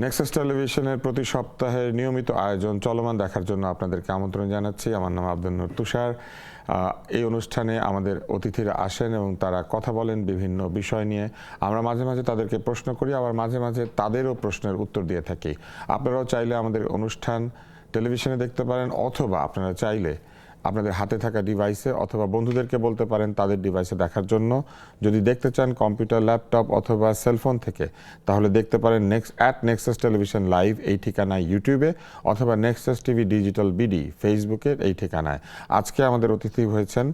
Nexus টেলিভিশনের প্রতি সপ্তাহের নিয়মিত আয়োজন চলমান দেখার জন্য আপনাদেরকে আমন্ত্রণ জানাচ্ছি। আমার নাম আব্দুল নূর তুষার। এই অনুষ্ঠানে আমাদের অতিথিরা আসেন এবং তারা কথা বলেন বিভিন্ন বিষয় নিয়ে। আমরা মাঝে মাঝে তাদেরকে প্রশ্ন করি, আবার মাঝে মাঝে তাদেরও প্রশ্নের উত্তর দিয়ে থাকি। আপনারাও চাইলে আমাদের অনুষ্ঠান টেলিভিশনে দেখতে পারেন, অথবা আপনারা চাইলে আপনাদের হাতে থাকা ডিভাইসে অথবা বন্ধুদেরকে বলতে পারেন তাদের ডিভাইসে দেখার জন্য। যদি দেখতে চান কম্পিউটার, ল্যাপটপ অথবা সেলফোন থেকে, তাহলে দেখতে পারেন নেক্সাস টেলিভিশন লাইভ এই ঠিকানায় ইউটিউবে, অথবা নেক্সাস টিভি ডিজিটাল বিডি ফেসবুকের এই ঠিকানায়। আজকে আমাদের অতিথি হয়েছেন,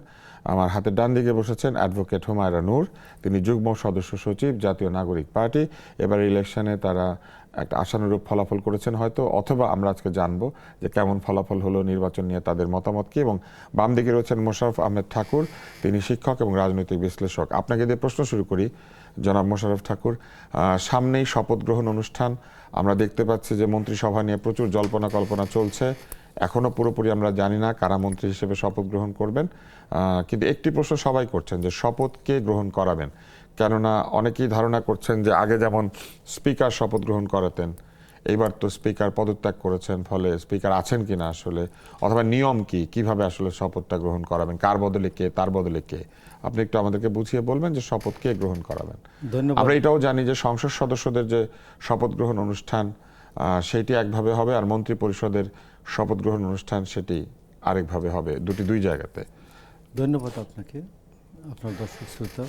আমার হাতের ডান দিকে বসেছেন অ্যাডভোকেট হুমায়রা নূর। তিনি যুগ্ম সদস্য সচিব, জাতীয় নাগরিক পার্টি। এবার ইলেকশনে তারা একটা আশানুরূপ ফলাফল করেছেন হয়তো, অথবা আমরা আজকে জানবো যে কেমন ফলাফল হলো নির্বাচন নিয়ে তাদের মতামত কি। এবং বাম দিকে রয়েছেন মোশাররফ আহমেদ ঠাকুর, তিনি শিক্ষক এবং রাজনৈতিক বিশ্লেষক। আপনাকে দিয়ে প্রশ্ন শুরু করি, জনাব মোশাররফ ঠাকুর। সামনেই শপথ গ্রহণ অনুষ্ঠান, আমরা দেখতে পাচ্ছি যে মন্ত্রিসভা নিয়ে প্রচুর জল্পনা কল্পনা চলছে। এখনও পুরোপুরি আমরা জানি না কারা মন্ত্রী হিসেবে শপথ গ্রহণ করবেন, কিন্তু একটি প্রশ্ন সবাই করছেন যে শপথ কে গ্রহণ করাবেন। কেননা অনেকেই ধারণা করছেন যে আগে যেমন স্পিকার শপথ গ্রহণ করাতেন, এইবার তো স্পিকার পদত্যাগ করেছেন, ফলে স্পিকার আছেন কিনা আসলে, অথবা নিয়ম কি, কিভাবে আসলে শপথটা গ্রহণ করাবেন, কার বদলে কে, তার বদলে কে। আপনি একটু আমাদেরকে বুঝিয়ে বলবেন যে শপথ কে গ্রহণ করাবেন। ধন্যবাদ। আমরা এটাও জানি যে সংসদ সদস্যদের যে শপথ গ্রহণ অনুষ্ঠান সেটি একভাবে হবে, আর মন্ত্রী পরিষদের শপথ গ্রহণ অনুষ্ঠান সেটি আরেকভাবে হবে, দুই জায়গাতে। ধন্যবাদ আপনাকে, আপনার দর্শক শ্রোতা।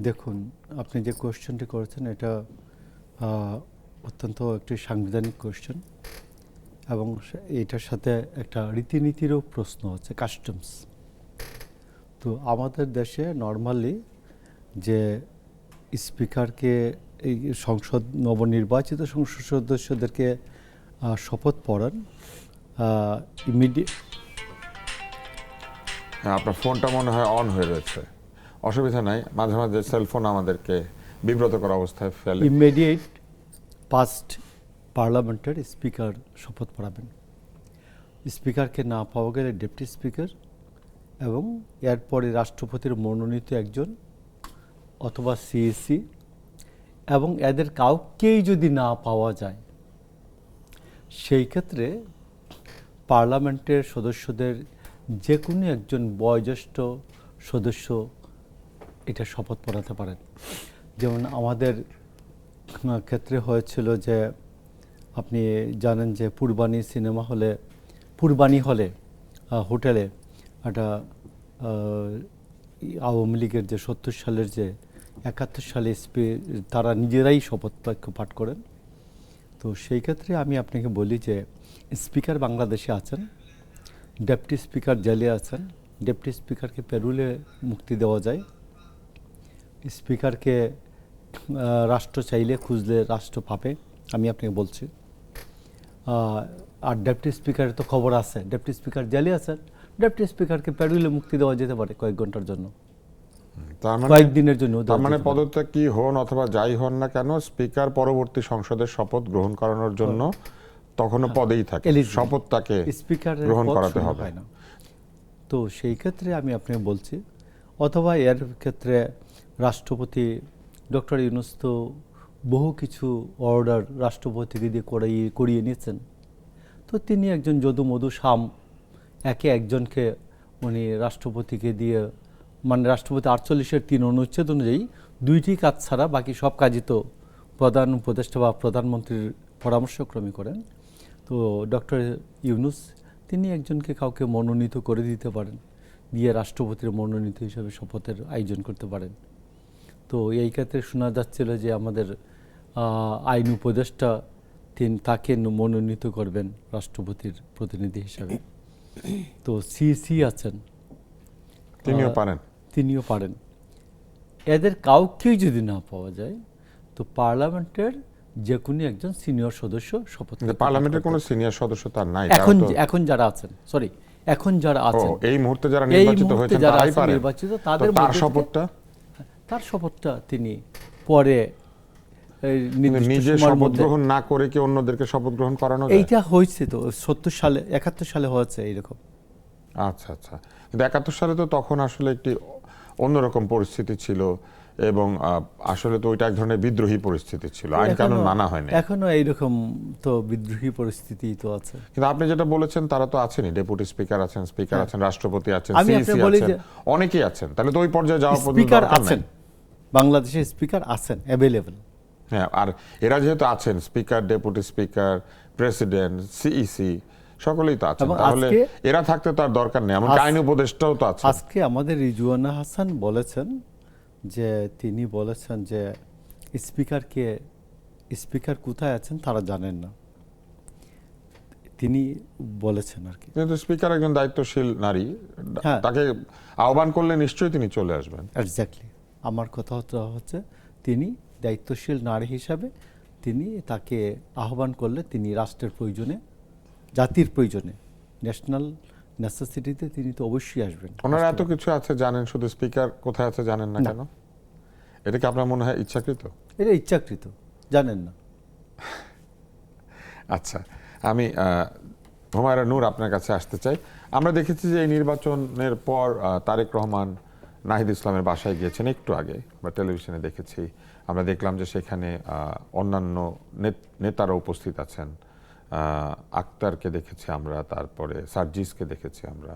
দেখুন, আপনি যে কোয়েশ্চেনটি করেছেন এটা অত্যন্ত একটি সাংবিধানিক কোয়েশ্চেন, এবং এটার সাথে একটা রীতিনীতিরও প্রশ্ন আছে, কাস্টমস। তো আমাদের দেশে নর্মালি যে স্পিকারকে, এই সংসদ নবনির্বাচিত সংসদ সদস্যদেরকে শপথ পড়ান ইমিডিয়েট। হ্যাঁ, আপনার ফোনটা মনে হয় অন হয়ে রয়েছে, অসুবিধা নাই, মাঝে মাঝে সেলফোন আমাদেরকে বিব্রতকর অবস্থায় ফেলে। ইমিডিয়েট পাস্ট পার্লামেন্টের স্পিকার শপথ পড়াবেন। স্পিকারকে না পাওয়া গেলে ডেপুটি স্পিকার, এবং এরপরে রাষ্ট্রপতির মনোনীত একজন অথবা সিএসি, এবং এদের কাউকেই যদি না পাওয়া যায় সেই ক্ষেত্রে পার্লামেন্টের সদস্যদের যে কোনো একজন বয়োজ্যেষ্ঠ সদস্য এটা শপথ পড়াতে পারেন। যেমন আমাদের ক্ষেত্রে হয়েছিল যে, আপনি জানেন যে পূর্বাণী হলে হোটেলে একটা আওয়ামী লীগের যে 70 সালের যে 71 সালে তারা নিজেরাই শপথ বাক্য পাঠ করেন। তো সেই ক্ষেত্রে আমি আপনাকে বলি যে স্পিকার বাংলাদেশে আছেন, ডেপুটি স্পিকার জেলে আছেন। ডেপুটি স্পিকারকে পেরুলে মুক্তি দেওয়া যায়, স্পিকারকে রাষ্ট্র চাইলে খুঁজলে রাষ্ট্র পাবে, আমি আপনাকে বলছি। আর ডেপুটি স্পিকারের তো খবর আছে, ডেপুটি স্পিকার জেলে আছেন, ডেপুটি স্পিকারকে পেরুলে মুক্তি দেওয়া যেতে পারে কয়েক ঘন্টার জন্য, কয়েকদিনের জন্য। তার মানে পদত্যাগ কি হন অথবা যাই হন না কেন, স্পিকার পরবর্তী সংসদের শপথ গ্রহণ করানোর জন্য তখনও পদেই থাকে, শপথ তাকে গ্রহণ করাতে হবে। তো সেই ক্ষেত্রে আমি আপনাকে বলছি, অথবা এর ক্ষেত্রে রাষ্ট্রপতি ডক্টর ইউনূস তো বহু কিছু অর্ডার রাষ্ট্রপতিকে দিয়ে করিয়ে নিয়েছেন। তো তিনি একজন যদু মধু শাম, একে একজনকে উনি রাষ্ট্রপতিকে দিয়ে, মানে রাষ্ট্রপতি 48-এর 3 অনুচ্ছেদ অনুযায়ী 2টি কাজ ছাড়া বাকি সব কাজই তো প্রধান উপদেষ্টা বা প্রধানমন্ত্রীর পরামর্শক্রমে করেন। তো ডক্টর ইউনূস তিনি একজনকে কাউকে মনোনীত করে দিতে পারেন, দিয়ে রাষ্ট্রপতির মনোনীত হিসেবে শপথের আয়োজন করতে পারেন। তো এই ক্ষেত্রে শোনা যাচ্ছিল যে আমাদের আইন উপদেষ্টা তাকে মনোনীত করবেন রাষ্ট্রপতির প্রতিনিধি হিসাবে। তো সিসি আছেন, তিনিও পারেন। এদের কাউকেই যদি না পাওয়া যায় তো পার্লামেন্টের যে কোনো একজন সিনিয়র সদস্য শপথ। পার্লামেন্টের কোনো সিনিয়র সদস্য তার নাই এখন যারা আছেন, এখন যারা আছেন, এই মুহূর্তে যারা নির্বাচিত হয়েছেন তারাই পারেন নির্বাচিত, তাদের তার শপথটা তিনি পরে নিজে শপথ গ্রহণ না করে কি অন্যদেরকে শপথ গ্রহণ করানো যায়? এইটা হয়েছে তো 70 সালে 71 সালে হয়েছে এইরকম। আচ্ছা, কিন্তু 71 সালে তো তখন আসলে একটি অন্যরকম পরিস্থিতি ছিল, এবং আসলে তো ওইটা এক ধরনের বিদ্রোহী পরিস্থিতি ছিল, আইন কানুন মানা হয়নি। এখনো এইরকম তো বিদ্রোহী পরিস্থিতি তো আছে। কিন্তু আপনি যেটা বলেছেন তারা তো আছেনই, ডেপুটি স্পিকার আছেন, স্পিকার আছেন, রাষ্ট্রপতি আছেন, আমি সিইসি আপনাকে বলি আছেন, যে অনেকেই আছেন। তাহলে তো ওই পর্যায়ে যাওয়া পর্যন্ত স্পিকার দরকার আছেন, নেই। বাংলাদেশে স্পিকার আছেন, অ্যাভেলেবল। হ্যাঁ, আর এরা যেহেতু আছেন, speaker, deputy speaker, president, CEC সকলেই তো আছেন, এবং তাহলে আজকে এরা থাকতে তো আর দরকার নেই। এমনকি আইন উপদেষ্টাও তো আছে। আজকে আমাদের রিজওয়ানা হাসান বলেছেন যে তিনি বলেছেন যে স্পিকার কোথায় আছেন তারা জানেন না, তিনি বলেছেন আর কি। কিন্তু স্পিকার একজন দায়িত্বশীল নারী, হ্যাঁ। তাকে আহ্বান করলে নিশ্চয়ই তিনি চলে আসবেন। এক্স্যাক্টলি, আমার কথা হচ্ছে তিনি দায়িত্বশীল নারী হিসাবে তিনি তাকে আহ্বান করলে তিনি রাষ্ট্রের প্রয়োজনে, জাতির প্রয়োজনে, ন্যাশনাল নেসেসিটিতে তিনি তো অবশ্যই আসবেন। ওনারা এত কিছু আছে জানেন, শুধু স্পিকার কোথায় আছে জানেন না কেন? এটা কি আপনার মনে হয় ইচ্ছাকৃত? এটা ইচ্ছাকৃত, জানেন না। আচ্ছা, আমি হুমায়রা নূর আপনার কাছে আসতে চাই। আমরা দেখেছি যে এই নির্বাচনের পর তারেক রহমান নাহিদ ইসলামের বাসায় গিয়েছেন একটু আগে, আমরা টেলিভিশনে দেখেছি। আমরা দেখলাম যে সেখানে অন্যান্য নেতারা উপস্থিত আছেন। আক্তারকে দেখেছি আমরা, তারপরে সার্জিসকে দেখেছি আমরা,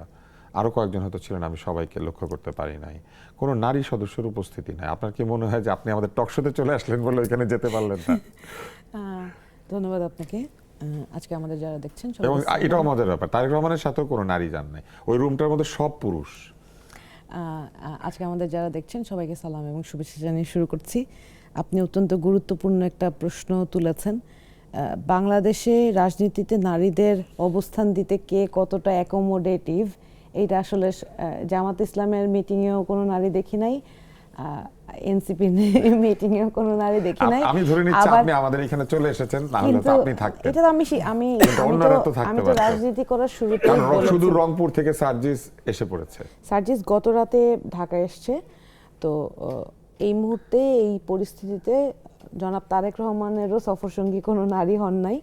আরও কয়েকজন হয়তো ছিলেন, আমি সবাইকে লক্ষ্য করতে পারি নাই। কোনো নারী সদস্যের উপস্থিতি নাই। আপনার কি মনে হয় যে আপনি আমাদের টকশোতে চলে আসলেন বলে ওইখানে যেতে পারলেন না? ধন্যবাদ আপনাকে। আজকে আমাদের যারা দেখছেন এবং এটাও মজার ব্যাপার, তারেক রহমানের সাথেও কোনো নারী যান নাই, ওই রুমটার মধ্যে সব পুরুষ। আজকে আমাদের যারা দেখছেন সবাইকে সালাম এবং শুভেচ্ছা জানিয়ে শুরু করছি। আপনি অত্যন্ত গুরুত্বপূর্ণ একটা প্রশ্ন তুলেছেন। বাংলাদেশে রাজনীতিতে নারীদের অবস্থান দিতে কে কতটা অ্যাকোমোডেটিভ, এইটা আসলে জামাত ইসলামের মিটিংয়েও কোনো নারী দেখি নাই, এনসিপি মিটিংয়েও কোনো নারী দেখি নাই। আমি ধরে নিচ্ছি আপনি আমাদের এখানে চলে এসেছেন, না হলে তো আপনি থাকতেন। এটা তো আমি তো রাজনীতি করার শুরুতে শুধু রংপুর থেকে সার্জিস এসে পড়েছে। সার্জিস গত রাতে ঢাকায় এসছে। তো এই মুহূর্তে এই পরিস্থিতিতে জনাব তারেক রহমানেরও সফরসঙ্গী কোনো নারী হন নাই।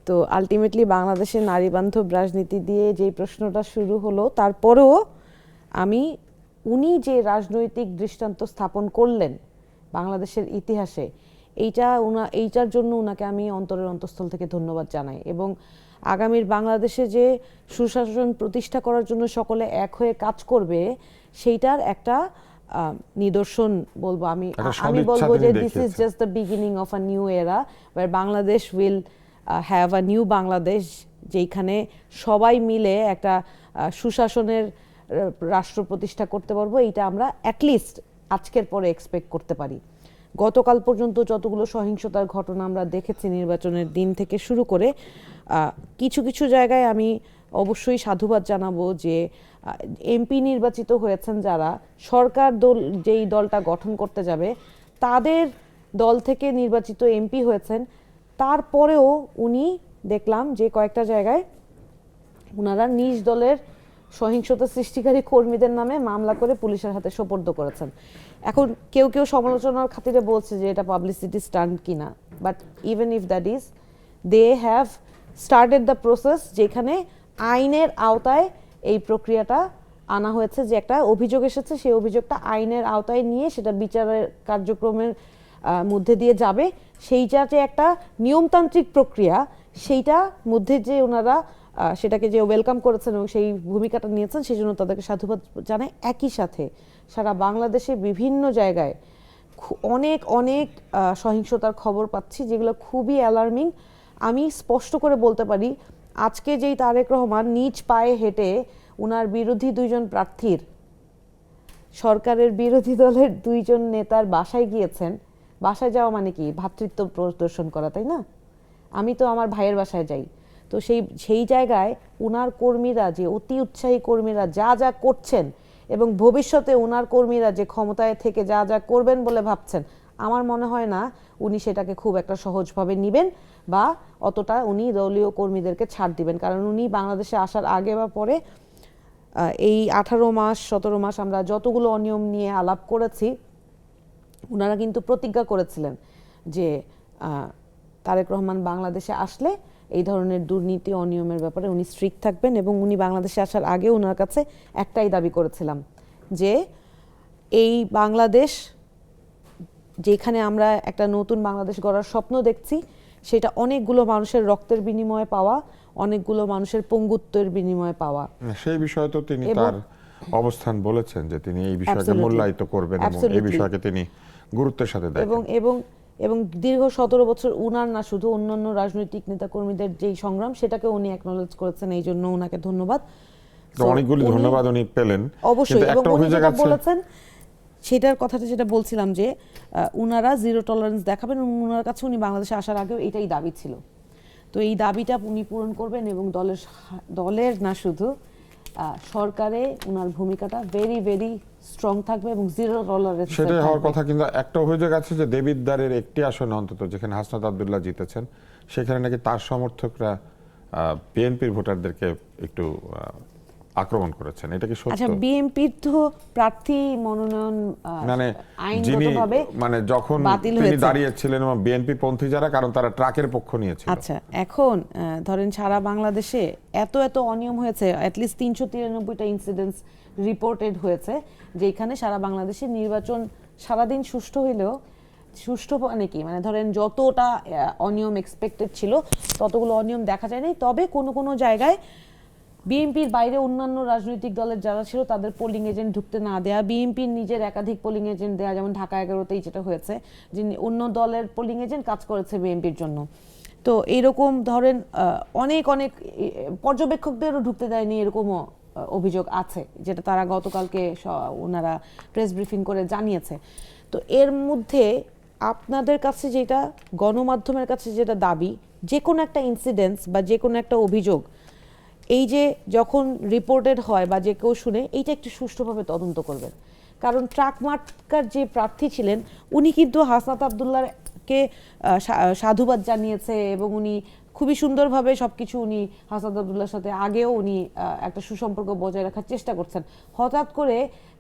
তো আলটিমেটলি বাংলাদেশের নারী বান্ধব রাজনীতি দিয়ে যেই প্রশ্নটা শুরু হলো, তারপরেও উনি যে দৃষ্টান্ত স্থাপন করলেন বাংলাদেশের ইতিহাসে, এইটার জন্য উনাকে আমি অন্তরের অন্তঃস্থল থেকে ধন্যবাদ জানাই। এবং আগামীর বাংলাদেশে যে সুশাসন প্রতিষ্ঠা করার জন্য সকলে এক হয়ে কাজ করবে, সেইটার একটা নিদর্শন বলবো আমি বলবো যে this is just the beginning of a new era where Bangladesh will have a new Bangladesh, যেখানে সবাই মিলে একটা সুশাসনের রাষ্ট্র প্রতিষ্ঠা করতে পারবো। এইটা আমরা অ্যাটলিস্ট আজকের পরে এক্সপেক্ট করতে পারি। গতকাল পর্যন্ত যতগুলো সহিংসতার ঘটনা আমরা দেখেছি নির্বাচনের দিন থেকে শুরু করে, কিছু কিছু জায়গায় আমি অবশ্যই সাধুবাদ জানাবো যে এমপি নির্বাচিত হয়েছেন যারা, সরকার যেই দলটা গঠন করতে যাবে তাদের দল থেকে নির্বাচিত এমপি হয়েছেন। তারপরেও উনি দেখলাম যে কয়েকটা জায়গায় ওনারা নিজ দলের সহিংসতা সৃষ্টিকারী কর্মীদের নামে মামলা করে পুলিশের হাতে সোপর্দ করেছেন। এখন কেউ কেউ সমালোচনার খাতিরে বলছে যে এটা পাবলিসিটি স্টান্ট কিনা, but even if that is, they have started the process, যেখানে আইনের আওতায় এই প্রক্রিয়াটা আনা হয়েছে। যে একটা অভিযোগ এসেছে, সেই অভিযোগটা আইনের আওতায় নিয়ে সেটা বিচারের কার্যক্রমের মধ্যে দিয়ে যাবে। সেইটা যে একটা নিয়মতান্ত্রিক প্রক্রিয়া, সেইটার মধ্যে যে ওনারা সেটাকে যে ওয়েলকাম করেছেন এবং সেই ভূমিকাটা নিয়েছেন, সেই জন্য তাদেরকে সাধুবাদ জানাই। একই সাথে সারা বাংলাদেশে বিভিন্ন জায়গায় অনেক অনেক সহিংসতার খবর পাচ্ছি, যেগুলো খুবই অ্যালার্মিং। আমি স্পষ্ট করে বলতে পারি, আজকে যেই তারেক রহমান নিজ পায়ে হেঁটে ওনার বিরোধী দুইজন প্রার্থীর, সরকারের বিরোধী দলের দুইজন নেতার বাসায় গিয়েছেন, বাসায় যাওয়া মানে কি ভ্রাতৃত্ব প্রদর্শন করা, তাই না? আমি তো আমার ভাইয়ের বাসায় যাই, তো সেই জায়গায় ওনার কর্মীরা, যে অতি উৎসাহী কর্মীরা যা যা করছেন এবং ভবিষ্যতে ওনার কর্মীরা যে ক্ষমতায় থেকে যা যা করবেন বলে ভাবছেন, আমার মনে হয় না উনি সেটাকে খুব একটা সহজভাবে নেবেন বা অতটা উনি দলীয় কর্মীদেরকে ছাড় দিবেন। কারণ উনি বাংলাদেশে আসার আগে বা পরে এই 18 মাস 17 মাস আমরা যতগুলো অনিয়ম নিয়ে আলাপ করেছি, ওনারা কিন্তু প্রতিজ্ঞা করেছিলেন যে তারেক রহমান বাংলাদেশে আসলে এই ধরনের দুর্নীতি অনিয়মের ব্যাপারে উনি স্ট্রিক্ট থাকবেন। এবং উনি বাংলাদেশে আসার আগে ওনার কাছে একটাই দাবি করেছিলাম যে এই বাংলাদেশ যেখানে আমরা একটা নতুন বাংলাদেশ গড়ার স্বপ্ন দেখছি, সেটা অনেকগুলো মানুষের রক্তের বিনিময়ে পাওয়া, অনেকগুলো মানুষের পঙ্গুত্বের বিনিময়ে পাওয়া। সেই বিষয়ে তো তিনি এবং- তার অবস্থান বলেছেন যে তিনি এই বিষয়কে Absolutely. মূল্যায়িত করবেন এবং এই Absolutely. বিষয়কে তিনি গুরুত্বের সাথে এবং দেখেন। এবং এবং দীর্ঘ 17 বছর উনার না, শুধু অন্যান্য রাজনৈতিক নেতাকর্মীদের যেই সংগ্রাম, সেটাকে উনি অ্যাকনলেজ করেছেন, এই জন্য ওনাকে ধন্যবাদ। তো So, অনেকগুলি উনি- ধন্যবাদ উনি পেলেন, অবশ্যই, কিন্তু এবং একটা উনি অভিযোগ যেটা আছে। বলেছেন সেটার কথাটা যেটা বলছিলাম যে উনারা জিরো টলারেন্স দেখাবেন, এবং উনার কাছে উনি বাংলাদেশে আসার আগেও এটাই দাবি ছিল। তো এই দাবিটা উনি পূরণ করবেন, এবং দলের না শুধু সরকারে উনার ভূমিকাটা ভেরি ভেরি স্ট্রং থাকবে এবং জিরো টলারেন্স সেটাই হওয়ার কথা, কিন্তু একটা অভিযোগ আছে যে দেবিদ্বারের একটি আসন অন্তত যেখানে হাসনাত আব্দুল্লাহ জিতেছেন, সেখানে নাকি তার সমর্থকরা বিএনপির ভোটারদেরকে একটু আক্রমণ করেছেন। এটা কি আচ্ছা, সত্য? বিএনপির তো প্রার্থী মনোনয়ন মানে যিনি আইনগতভাবে মানে যখন বাতিল তিনি হয়েছে। দাঁড়িয়েছিলেন এবং বিএনপি পন্থী যারা, কারণ তারা ট্রাকের পক্ষ নিয়েছিল। আচ্ছা, এখন ধরেন সারা বাংলাদেশে এত এত অনিয়ম হয়েছে, অ্যাটলিস্ট 393টা ইনসিডেন্টস রিপোর্টেড হয়েছে, যেখানে সারা বাংলাদেশে নির্বাচন সারাদিন সুষ্ঠু হইলেও, সুষ্ঠু মানে কি, মানে ধরেন যতটা অনিয়ম এক্সপেক্টেড ছিল ততগুলো অনিয়ম দেখা যায়নি। তবে কোনো কোনো জায়গায় বিএনপির বাইরে অন্যান্য রাজনৈতিক দলের যারা ছিল তাদের পোলিং এজেন্ট ঢুকতে না দেয়া, বিএনপির নিজের একাধিক পোলিং এজেন্ট দেয়া, যেমন ঢাকা 11তেই যেটা হয়েছে, যে অন্য দলের পোলিং এজেন্ট কাজ করেছে বিএনপির জন্য। তো এইরকম ধরেন অনেক অনেক পর্যবেক্ষকদেরও ঢুকতে দেয়নি, এরকমও অভিযোগ আছে, যেটা তারা গতকালকে ওনারা প্রেস ব্রিফিং করে জানিয়েছে। তো এর মধ্যে আপনাদের কাছে যেটা, গণমাধ্যমের কাছে যেটা দাবি, যে কোনো একটা ইনসিডেন্টস বা যে কোনো একটা অভিযোগ এই যে যখন রিপোর্টেড হয় বা যে কেউ শুনে, এইটা একটু সুষ্ঠুভাবে তদন্ত করবেন। কারণ ট্রাক মার্কার যে প্রার্থী ছিলেন, উনি কিন্তু হাসনাত আব্দুল্লাহকে সাধুবাদ জানিয়েছে, এবং উনি খুবই সুন্দরভাবে সবকিছু, উনি হাসনাত আব্দুল্লাহর সাথে আগেও উনি একটা সুসম্পর্ক বজায় রাখার চেষ্টা করছেন। হঠাৎ করে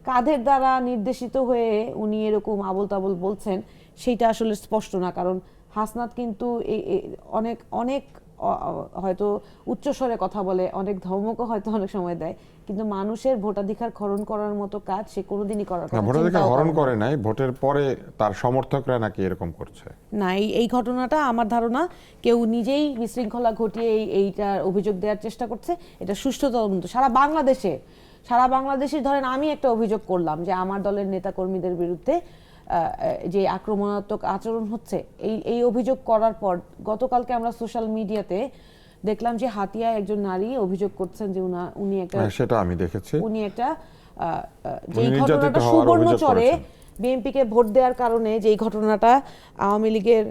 কাদের দ্বারা নির্দেশিত হয়ে উনি এরকম আবোল তাবোল বলছেন, সেইটা আসলে স্পষ্ট না। কারণ হাসনাত কিন্তু অনেক অনেক হয়তো উচ্চস্বরে কথা বলে, অনেক ধমকও হয়তো অনেক সময় দেয়, কিন্তু মানুষের ভোটাধিকার হরণ করার মতো কাজ সে কোনোদিনই করার কথা ভোটাধিকার চিন্তাও হরণ করে না। করে নাই, ভোটের পরে তার সমর্থকরা নাকি এরকম করছে। না, এই ঘটনাটা আমার ধারণা কেউ নিজেই বিশৃঙ্খলা ঘটিয়ে এইটার অভিযোগ দেওয়ার চেষ্টা করছে। এটা সুষ্ঠু তদন্ত সারা বাংলাদেশে ধরেন আমি একটা অভিযোগ করলাম যে আমার দলের নেতাকর্মীদের বিরুদ্ধে যে আক্রমণাত্মক আচরণ হচ্ছে, এই অভিযোগ করার পর গতকালকে আমরা সোশ্যাল মিডিয়াতে দেখলাম যে হাতিয়ায় একজন নারী অভিযোগ করছেন যে উনি একটা, সেটা আমি দেখেছি, উনি একটা উনি যেই নির্যাতিত ঘটনাটা হওয়ার অভিযোগ সুবর্ণচরে করেছেন। বিএনপিকে ভোট দেওয়ার কারণে যেই ঘটনাটা আওয়ামী লীগের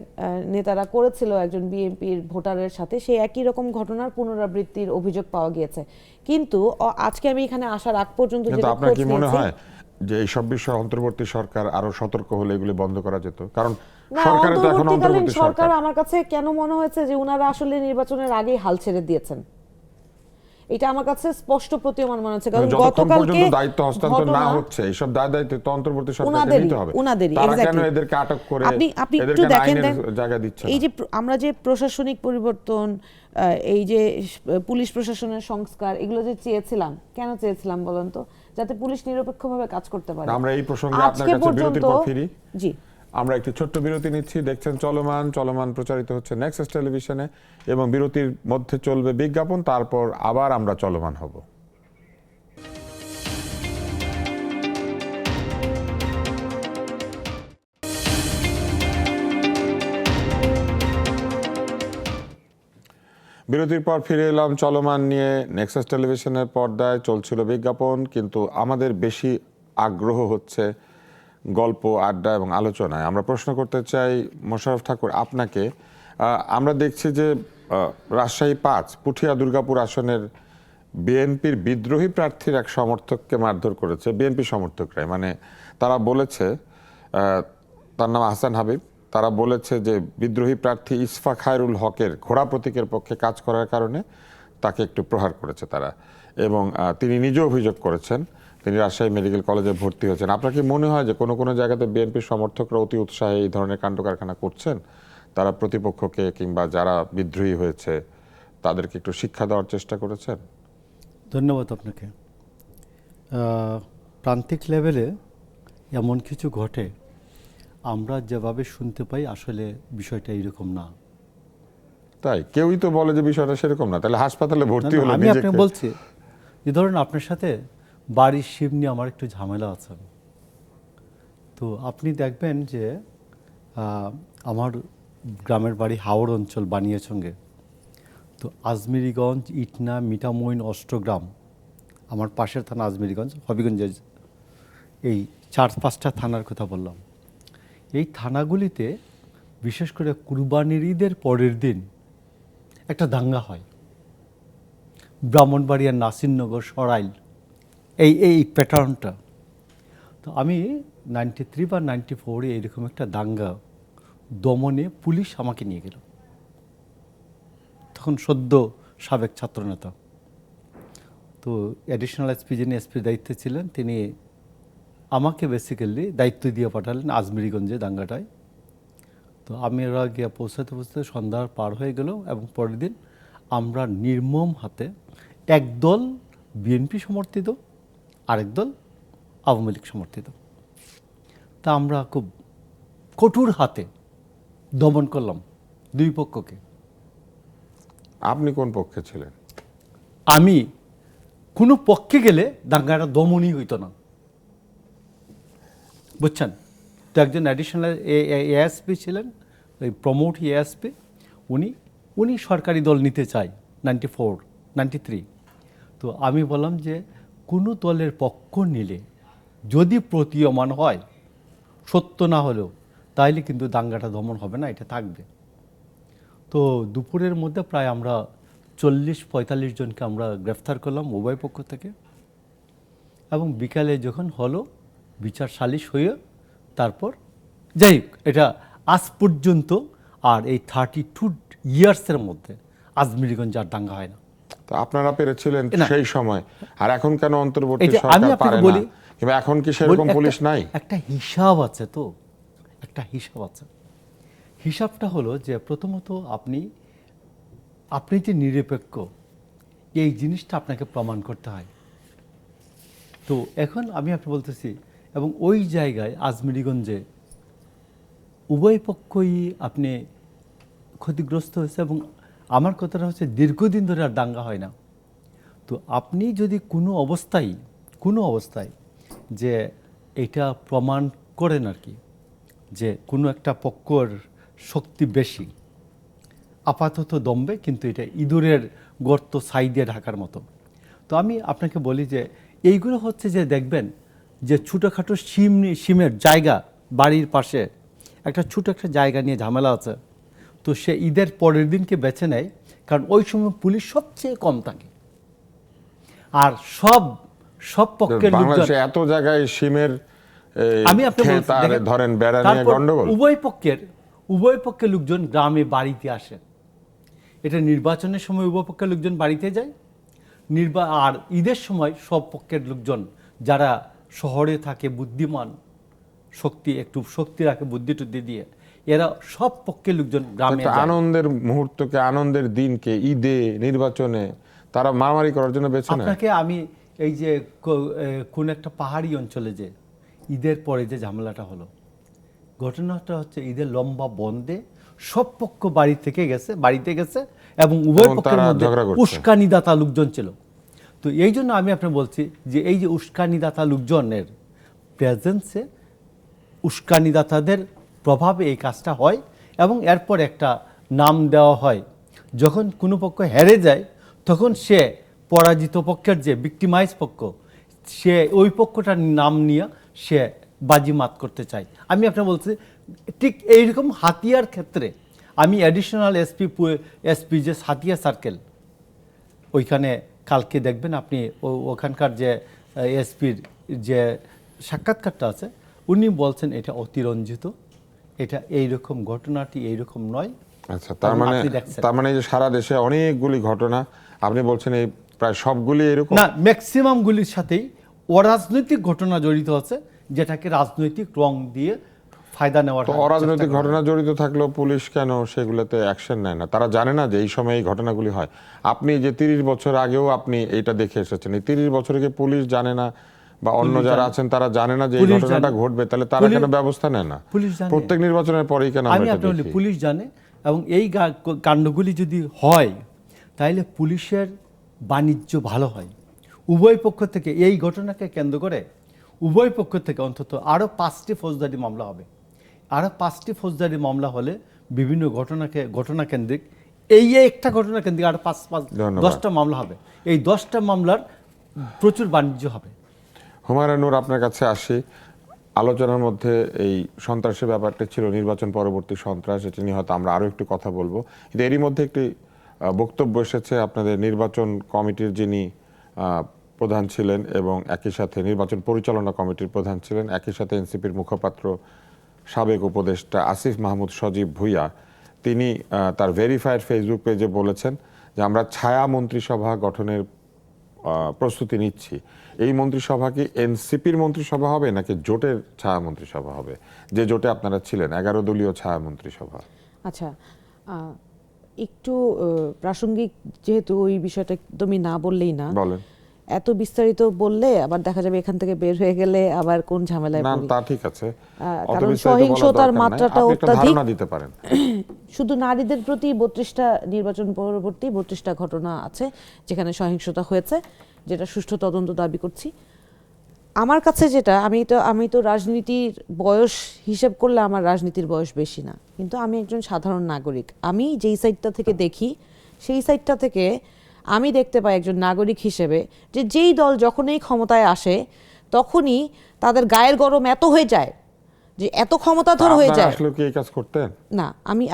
নেতারা করেছিল একজন বিএনপির ভোটারের সাথে, সেই একই রকম ঘটনার পুনরাবৃত্তির অভিযোগ পাওয়া গিয়েছে। কিন্তু আজকে আমি এখানে আসার আগ পর্যন্ত কিন্তু যেটা আপনার খোঁজ কি মনে নিয়েছি, হয় যে এই সব বিষয়ে অন্তর্বর্তী সরকার আরো সতর্ক হলে এগুলি বন্ধ করা যেত? কারণ না, সরকারে তো এখন অন্তর্বর্তীকালীন অন্তর্বর্তী সরকার সরকার, আমার কাছে কেন মনে হয়েছে যে ওনারা আসলে নির্বাচনের আগেই হাল ছেড়ে দিয়েছেন, এটা আমার কাছে স্পষ্ট প্রতীয়মান মনে হচ্ছে। কারণ যতক্ষণ গতকালকে পর্যন্ত দায়িত্ব হস্তান্তর না ঘটনা হচ্ছে, এইসব দায় দায়িত্ব তো অন্তর্বর্তী সরকারকে নিতে হবে। উনাদেরই তারা কেন exactly। এদেরকে আটক করে আপনি একটু এদেরকে দেখেন আইনের জায়গা দিচ্ছে এই না? যে আমরা যে প্রশাসনিক পরিবর্তন, এই যে পুলিশ প্রশাসনের সংস্কার, এগুলো যে চেয়েছিলাম, কেন চেয়েছিলাম বলেন তো? যাতে পুলিশ নিরপেক্ষভাবে কাজ করতে পারে। আমরা এই প্রসঙ্গে আপনার আজকে কাছে বিরতির পর পর্যন্ত ফিরি। জি, আমরা একটি ছোট্ট বিরতি নিচ্ছি। দেখছেন চলমান প্রচারিত হচ্ছে নেক্সাস টেলিভিশনে, এবং বিরতির মধ্যে চলবে বিজ্ঞাপন, তারপর আবার আমরা চলমান হব। বিরতির পর ফিরে এলাম চলমান নিয়ে। নেক্সাস টেলিভিশনের পর্দায় চলছিল বিজ্ঞাপন, কিন্তু আমাদের বেশি আগ্রহ হচ্ছে গল্প, আড্ডা এবং আলোচনায়। আমরা প্রশ্ন করতে চাই মোশাররফ ঠাকুর আপনাকে। আমরা দেখছি যে রাজশাহী ৫ পুঠিয়া দুর্গাপুর আসনের বিএনপির বিদ্রোহী প্রার্থীর এক সমর্থককে মারধর করেছে বিএনপি সমর্থকরাই। মানে তারা বলেছে, তার নাম হাসান হাবিব, তারা বলেছে যে বিদ্রোহী প্রার্থী ইসফা খায়রুল হকের ঘোড়া প্রতীকের পক্ষে কাজ করার কারণে তাকে একটু প্রহার করেছে তারা, এবং তিনি নিজে অভিযোগ করেছেন তিনি রাজশাহী মেডিকেল কলেজে ভর্তি হয়েছেন। আপনার কি মনে হয় যে কোনো কোনো জায়গাতে বিএনপির সমর্থকরা অতি উৎসাহে এই ধরনের কাণ্ড কারখানা করছেন? তারা প্রতিপক্ষকে কিংবা যারা বিদ্রোহী হয়েছে তাদেরকে একটু শিক্ষা দেওয়ার চেষ্টা করেছেন? ধন্যবাদ আপনাকে। প্রান্তিক লেভেলে এমন কিছু ঘটে, আমরা যেভাবে শুনতে পাই আসলে বিষয়টা এরকম না। তাই কেউই তো বলে যে বিষয়টা সেরকম না, তাহলে হাসপাতালে ভর্তি না, হলো আমি নিজেকে। আপনাকে বলছি যে ধরুন আপনার সাথে বাড়ির শিম নিয়ে আমার একটু ঝামেলা আছে, তো আপনি দেখবেন যে আমার গ্রামের বাড়ি হাওড় অঞ্চল বানিয়ার সঙ্গে, তো আজমিরিগঞ্জ, ইটনা, মিঠামইন, অষ্টগ্রাম, আমার পাশের থানা আজমিরিগঞ্জ, হবিগঞ্জের এই 4-5টা থানার কথা বললাম। এই থানাগুলিতে বিশেষ করে কুরবানির ঈদের পরের দিন একটা দাঙ্গা হয়। ব্রাহ্মণবাড়িয়া, নাসিরনগর, সরাইল, এই এই প্যাটার্নটা। তো আমি 93 বা 94-এ এরকম একটা দাঙ্গা দমনে পুলিশ আমাকে নিয়ে গেল, তখন সদ্য সাবেক ছাত্রনেতা। তো অ্যাডিশনাল এসপি, যিনি এসপির দায়িত্বে ছিলেন, তিনি আমাকে বেসিক্যালি দায়িত্ব দিয়ে পাঠালেন আজমিরিগঞ্জে দাঙ্গাটায়। তো আমরা গিয়ে পৌঁছাতে পৌঁছাতে সন্ধ্যার পার হয়ে গেল, এবং পরের দিন আমরা নির্মম হাতে, একদল বিএনপি সমর্থিত, আরেক দল আওয়ামী লীগ সমর্থিত, তা আমরা খুব কঠোর হাতে দমন করলাম দুই পক্ষকে। আপনি কোন পক্ষে ছিলেন? আমি কোনো পক্ষে গেলে দাঙ্গাটা দমনই হইতো না, বুঝছেন? তো একজন অ্যাডিশনাল এএসপি ছিলেন, ওই প্রমোট এএসপি, উনি সরকারি দল নিতে চায় 94, 93। তো আমি বললাম যে কোনো দলের পক্ষ নিলে যদি প্রতীয়মান হয়, সত্য না হলেও, তাইলে কিন্তু দাঙ্গাটা দমন হবে না, এটা থাকবে। তো দুপুরের মধ্যে প্রায় আমরা 40-45 জনকে আমরা গ্রেফতার করলাম উভয় পক্ষ থেকে, এবং বিকালে যখন হলো বিচার সালিশ হয়ে, তারপর যাই হোক, এটা আজ পর্যন্ত আর এই 32 ইয়ার্সের মধ্যে আজমিরিগঞ্জ আর দাঙ্গা হয় না। তো আপনারা পেরেছিলেন না। সেই সময়, আর এখন কেন অন্তর্বর্তী এই যে আমি সরকার আপনাকে পারে বলি, না? কিংবা এখন কি সেরকম পুলিশ নাই? একটা হিসাব আছে, তো একটা হিসাব আছে। হিসাবটা হলো যে প্রথমত আপনি যে নিরপেক্ষ, এই জিনিসটা আপনাকে প্রমাণ করতে হয়। তো এখন আমি আপনি বলতেছি, এবং ওই জায়গায় আজমিরিগঞ্জে উভয় পক্ষই আপনি ক্ষতিগ্রস্ত হয়েছে, এবং আমার কথাটা হচ্ছে দীর্ঘদিন ধরে আর দাঙ্গা হয় না। তো আপনি যদি কোনো অবস্থায় যে এটা প্রমাণ করেন আর কি, যে কোনো একটা পক্ষর শক্তি বেশি, আপাতত দমবে, কিন্তু এটা ইঁদুরের গর্ত ছাই দিয়ে ঢাকার মতো। তো আমি আপনাকে বলি যে এইগুলো হচ্ছে যে দেখবেন যে ছোটোখাটো সিমের জায়গা, বাড়ির পাশে একটা জায়গা নিয়ে ঝামেলা আছে, তো সে ঈদের পরের দিনকে বেছে নেয়, কারণ ওই সময় পুলিশ সবচেয়ে কম থাকে। আর সব পক্ষের লোকজন, বাংলাদেশে এত জায়গায় সিমের আমি আপনাকে ক্ষেত বলছি, আর দেখেন, ধরেন বেড়া নিয়ে তারপর গন্ডগোল। উভয় পক্ষের লোকজন গ্রামে বাড়িতে আসে। এটা নির্বাচনের সময় উভয় পক্ষের লোকজন বাড়িতে যায়, আর ঈদের সময় সব পক্ষের লোকজন যারা শহরে থাকে, বুদ্ধিমান, একটু শক্তি রাখে বুদ্ধি টুদ্ধি দিয়ে, এরা সব পক্ষের লোকজন গ্রামে একটা যায়। আনন্দের মুহূর্তকে, আনন্দের দিনকে, ঈদে, নির্বাচনে তারা মারামারি করার জন্য বেছে নেয়। আপনাকে আমি এই যে কোন একটা পাহাড়ি অঞ্চলে যে ঈদের পরে যে ঝামেলাটা হলো, ঘটনাটা হচ্ছে ঈদের লম্বা বন্ধে সব পক্ষ বাড়িতে গেছে, এবং উভয় পক্ষের মধ্যে উস্কানিদাতা লোকজন ছিল। তো এই জন্য আমি আপনাকে বলছি যে এই যে উস্কানিদাতা লোকজনের প্রেজেন্সে, উস্কানিদাতাদের প্রভাবে এই কাজটা হয়, এবং এরপর একটা নাম দেওয়া হয়। যখন কোনো পক্ষ হেরে যায়, তখন সে পরাজিত পক্ষের যে ভিক্টিমাইজ পক্ষ, সে ওই পক্ষটার নাম নিয়ে সে বাজিমাত করতে চায়। আমি আপনাকে বলছি ঠিক এইরকম হাতিয়ার ক্ষেত্রে আমি অ্যাডিশনাল এসপি যে হাতিয়া সার্কেল, ওইখানে কালকে দেখবেন আপনি ওখানকার যে এসপির যে সাক্ষাৎকারটা আছে, উনি বলছেন এটা অতিরঞ্জিত, এটা এইরকম, ঘটনাটি এইরকম নয়। আচ্ছা, তার মানে যে সারা দেশে অনেকগুলি ঘটনা আপনি বলছেন, এই প্রায় সবগুলি এরকম না, ম্যাক্সিমামগুলির সাথেই অরাজনৈতিক ঘটনা জড়িত আছে, যেটাকে রাজনৈতিক রং দিয়ে ফায়দা নেওয়ার। তো অরাজনৈতিক ঘটনা জড়িত থাকলেও পুলিশ কেন সেগুলোতে অ্যাকশন নেয় না? তারা জানে না যে এই সময় এই ঘটনাগুলি হয়? আপনি যে 30 বছর আগেও আপনি এটা দেখে এসেছেন, এই 30 বছরে কি পুলিশ জানে না বা অন্য পুলিশ যারা জানে। আছেন তারা জানে না যে এই পুলিশ ঘটনাটা জানে। ঘটবে, তাহলে তারা পুলিশ- কেন ব্যবস্থা নেয় না? পুলিশ জানে। প্রত্যেক নির্বাচনের পরেই কেন আমরা আমি এটা আপনার বলি, দেখি? পুলিশ জানে, এবং এই কাণ্ডগুলি যদি হয় তাহলে পুলিশের বাণিজ্য ভালো হয়। উভয় পক্ষ থেকে এই ঘটনাকে কেন্দ্র করে উভয় পক্ষ থেকে অন্তত আরও 5টি ফৌজদারি মামলা হবে। আরও 5টি ফৌজদারি মামলা হলে বিভিন্ন ঘটনা কেন্দ্রিক এই একটা ঘটনা কেন্দ্রিক আরও ধন্যবাদ। 10টা মামলা হবে। এই 10টা মামলার প্রচুর বাণিজ্য হবে। হুমায়রা নূর, আপনার কাছে আসি। আলোচনার মধ্যে এই সন্ত্রাসের ব্যাপারটা ছিল, নির্বাচন পরবর্তী সন্ত্রাস, এটা নিয়ে হয়তো আমরা আরও একটু কথা বলবো। কিন্তু এরই মধ্যে একটি বক্তব্য এসেছে আপনাদের নির্বাচন কমিটির যিনি প্রধান ছিলেন এবং একই সাথে নির্বাচন পরিচালনা কমিটির প্রধান ছিলেন, একই সাথে এনসিপির মুখপাত্র সাবেক উপদেষ্টা আসিফ মাহমুদ সজীব ভুঁইয়া, তিনি তার ভেরিফাইড ফেসবুক পেজে বলেছেন যে আমরা ছায়া মন্ত্রিসভা গঠনের প্রস্তুতি নিচ্ছি। এই মন্ত্রিসভা কি এনসিপির মন্ত্রিসভা হবে নাকি জোটের ছায়া মন্ত্রিসভা হবে, যে জোটে আপনারা ছিলেন 11 দলীয় ছায়া মন্ত্রিসভা? আচ্ছা, একটু প্রাসঙ্গিক, যেহেতু ওই বিষয়টা একদমই না বললেই না। বলেন। এত বিস্তারিত বললে আবার দেখা যাবে এখান থেকে বের হয়ে গেলে আবার কোন ঝামেলায় না, পড়ি। তা ঠিক আছে, অত কারণ বিস্তারিত বলার সহিংসতার দরকার নাই। মাত্রাটা আপনি একটা অত্যাধিক। ধারণা দিতে পারেন। শুধু নারীদের প্রতি 32টা নির্বাচন পরবর্তী 32টা ঘটনা আছে যেখানে সহিংসতা হয়েছে, যেটা সুষ্ঠু তদন্ত দাবি করছি। আমার কাছে যেটা, আমি তো রাজনীতির বয়স হিসেব করলে আমার রাজনীতির বয়স বেশি না, কিন্তু আমি একজন সাধারণ নাগরিক। আমি যেই সাইডটা থেকে দেখি, সেই সাইডটা থেকে আমি দেখতে পাই একজন নাগরিক হিসেবে যে যেই দল যখনই ক্ষমতায় আসে তখনই তাদের গায়ের গরম এত হয়ে যায়, যে এত ক্ষমতাধর হয়ে আপনারা যায়। আসলে কি এই কাজ করতেন? না,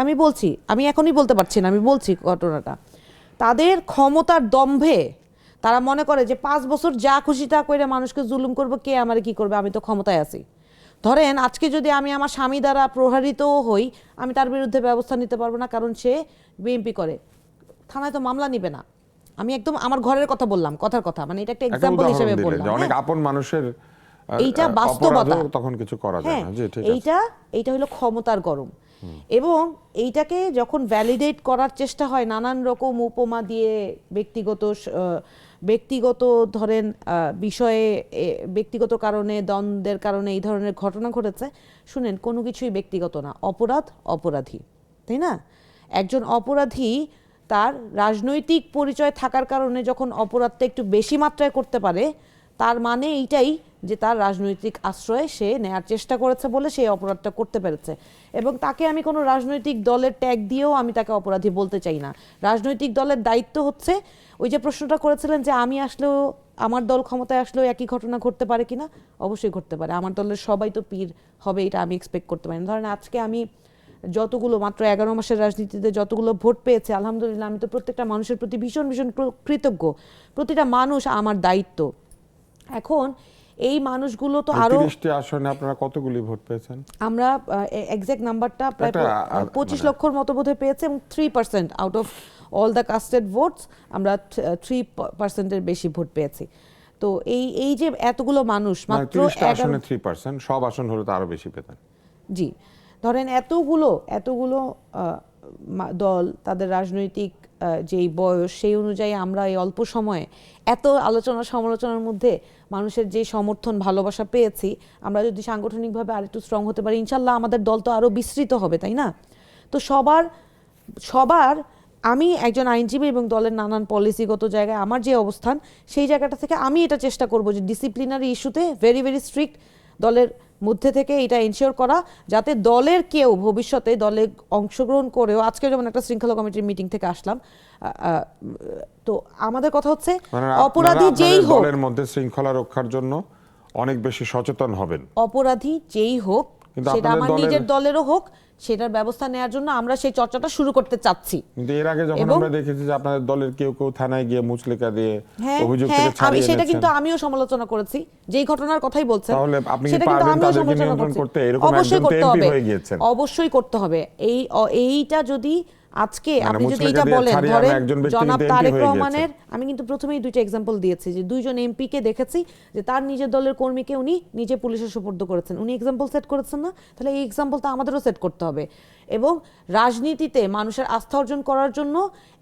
আমি বলছি, আমি এখনই বলতে পারছি না, আমি বলছি ঘটনাটা। তাদের ক্ষমতার দম্ভে তারা মনে করে যে 5 বছর যা খুশি তা করে মানুষকে জুলুম করবো, কে আমার কি করবে, আমি তো ক্ষমতায় আছি। ধরেন আজকে যদি আমি আমার স্বামী দ্বারা প্রহারিতও হই, আমি তার বিরুদ্ধে ব্যবস্থা নিতে পারবো না, কারণ সে বিএনপি করে। থানায় তো মামলা নিবে না। আমি একদম আমার ঘরের কথা বললাম, কথার কথা, মানে এটা একটা একটা এক্সাম্পল উদাহরণ হিসেবে দিলেন বললাম। যে অনেক হ্যাঁ? আপন মানুষের এইটা বাস্তবতা। অপরাধও তখন কিছু করা যায় হ্যাঁ, না। জি, ঠিক আছে। এইটা হলো ক্ষমতার গরম। এবং এইটাকে যখন ভ্যালিডেট করার চেষ্টা হয় নানান রকম উপমা দিয়ে, ব্যক্তিগত ধরেন বিষয়ে, ব্যক্তিগত কারণে, দ্বন্দ্বের কারণে এই ধরনের ঘটনা ঘটেছে। শুনেন, কোনো কিছুই ব্যক্তিগত না, অপরাধী, তাই না? একজন অপরাধী তার রাজনৈতিক পরিচয় থাকার কারণে যখন অপরাধটা একটু বেশি মাত্রায় করতে পারে, তার মানে এইটাই যে তার রাজনৈতিক আশ্রয় সে নেয়ার চেষ্টা করেছে বলে সেই অপরাধটা করতে পেরেছে। এবং তাকে আমি কোনো রাজনৈতিক দলের ট্যাগ দিয়েও আমি তাকে অপরাধী বলতে চাই না। রাজনৈতিক দলের দায়িত্ব হচ্ছে, ওই যে প্রশ্নটা করেছিলেন যে আমি আসলেও, আমার দল ক্ষমতায় আসলেও একই ঘটনা ঘটতে পারে কিনা, অবশ্যই ঘটতে পারে। আমার দলের সবাই তো পীর হবে এটা আমি এক্সপেক্ট করতে পারি না। ধরেন আজকে আমি যতগুলো, মাত্র 11 মাসের রাজনীতিতে যতগুলো ভোট পেয়েছে, আলহামদুলিল্লাহ, আমি তো প্রত্যেকটা মানুষের প্রতি ভীষণ ভীষণ কৃতজ্ঞ। প্রতিটা মানুষ আমার দায়িত্ব। এখন এই মানুষগুলো তো আরো, 30টি আসনে আপনারা কতগুলি ভোট পেয়েছেন? আমরা এক্সাক্ট নাম্বারটা প্রায় একটা, 25 মানে- লক্ষর মতো বোধহয় পেয়েছে, এবং 3% out of all the custard votes আমরা 3%-এর বেশি ভোট পেয়েছি। তো এই যে এতগুলো মানুষ, মানে মাত্র 30টা 11, আসনে 3%, সব আসন হলে তো আরো বেশি পেতেন। জি, ধরেন এতগুলো দল, তাদের রাজনৈতিক যেই বয়স, সেই অনুযায়ী আমরা এই অল্প সময়ে এত আলোচনা সমালোচনার মধ্যে মানুষের যে সমর্থন, ভালোবাসা পেয়েছি, আমরা যদি সাংগঠনিকভাবে আরেকটু স্ট্রং হতে পারি, ইনশাল্লাহ আমাদের দল তো আরো বিস্তৃত হবে, তাই না? তো সবার আমি একজন আইনজীবী এবং দলের নানান পলিসিগত জায়গায় আমার যে অবস্থান, সেই জায়গাটা থেকে আমি এটা চেষ্টা করব যে ডিসিপ্লিনারি ইস্যুতে ভেরি ভেরি স্ট্রিক্ট দলের মধ্যে থেকে এটা এনশিওর করা, যাতে দলের কেউ ভবিষ্যতে দলে অংশগ্রহণ করেও, আজকে যেমন একটা শৃঙ্খলা কমিটির মিটিং থেকে আসলাম, তো আমাদের কথা হচ্ছে মানে অপরাধী আপনারা যেই আপনাদের হোক, দলের মধ্যে শৃঙ্খলা রক্ষার জন্য অনেক বেশি সচেতন হবেন। অপরাধী যেই হোক, কিন্তু সেটা আপনাদের আমার দলের- নিজের দলেরও হোক, সেটার ব্যবস্থা নেওয়ার জন্য আমরা সেই চর্চাটা শুরু করতে চাচ্ছি। কিন্তু এর আগে যখন এবং- আমরা দেখেছি যে আপনাদের দলের কেউ কেউ থানায় গিয়ে মুচলেকা দিয়ে হ্যাঁ, অভিযোগ হ্যাঁ, থেকে ছাড়িয়ে সেটা এনেছেন। কিন্তু আমিও সমালোচনা করেছি, যেই ঘটনার কথাই বলছেন। তাহলে আপনি কি সেটা কিন্তু পারবেন আমিও তাদেরকে সমালোচনা নিয়ন্ত্রণ করছি। করতে? এরকম অবশ্যই একজন তো করতে MP হবে, হয়ে গিয়েছেন। অবশ্যই করতে হবে। এইটা যদি আজকে মানে আপনি যদি মুচলেকা এটা দিয়ে বলেন, ছাড়িয়ে ধরেন আনা একজন ব্যক্তি জনাব কিন্তু MP তারেক হয়ে রহমানের, আমি কিন্তু প্রথমেই 2টা এক্সাম্পল দিয়েছি যে 2জন এমপিকে দেখেছি যে তার নিজের দলের কর্মীকে উনি নিজে পুলিশের সুপর্দ করেছেন। উনি এক্সাম্পল সেট করেছেন না? তাহলে এই এক্সাম্পলটা আমাদেরও সেট করতে হবে। এবং রাজনীতিতে মানুষের আস্থা অর্জন করার জন্য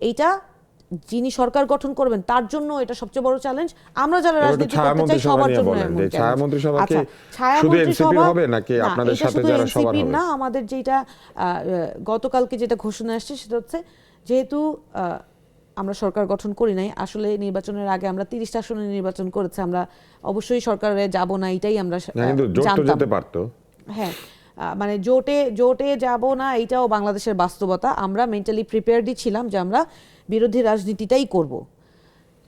এইটা যিনি সরকার গঠন করবেন তার জন্য এটা সবচেয়ে বড় চ্যালেঞ্জ। আমরা যারা এবার একটু রাজনীতি ছায়া করতে চাই মন্ত্রিসভা সবার নিয়ে জন্য বলেন এমন যে ছায়া challenge। মন্ত্রিসভা কি আচ্ছা, ছায়া শুধু এনসিপির মন্ত্রিসভা হবে নাকি না, আপনাদের এটা সাথে শুধু যারা সবার NCP হবে? না, আমাদের যেটা গতকালকে যেটা ঘোষণা আসছে সেটা হচ্ছে, যেহেতু আমরা সরকার গঠন করি নাই, আসলে নির্বাচনের আগে আমরা 30টা আসনে নির্বাচন করেছি, আমরা অবশ্যই সরকারে যাব না এটাই আমরা না, কিন্তু জোট তো জানতাম। যেতে পারতো। হ্যাঁ, মানে জোটে যাব না এইটাও বাংলাদেশের বাস্তবতা। আমরা মেন্টালি প্রিপেয়ার্ডই ছিলাম যে আমরা বিরোধী রাজনীতিটাই করব।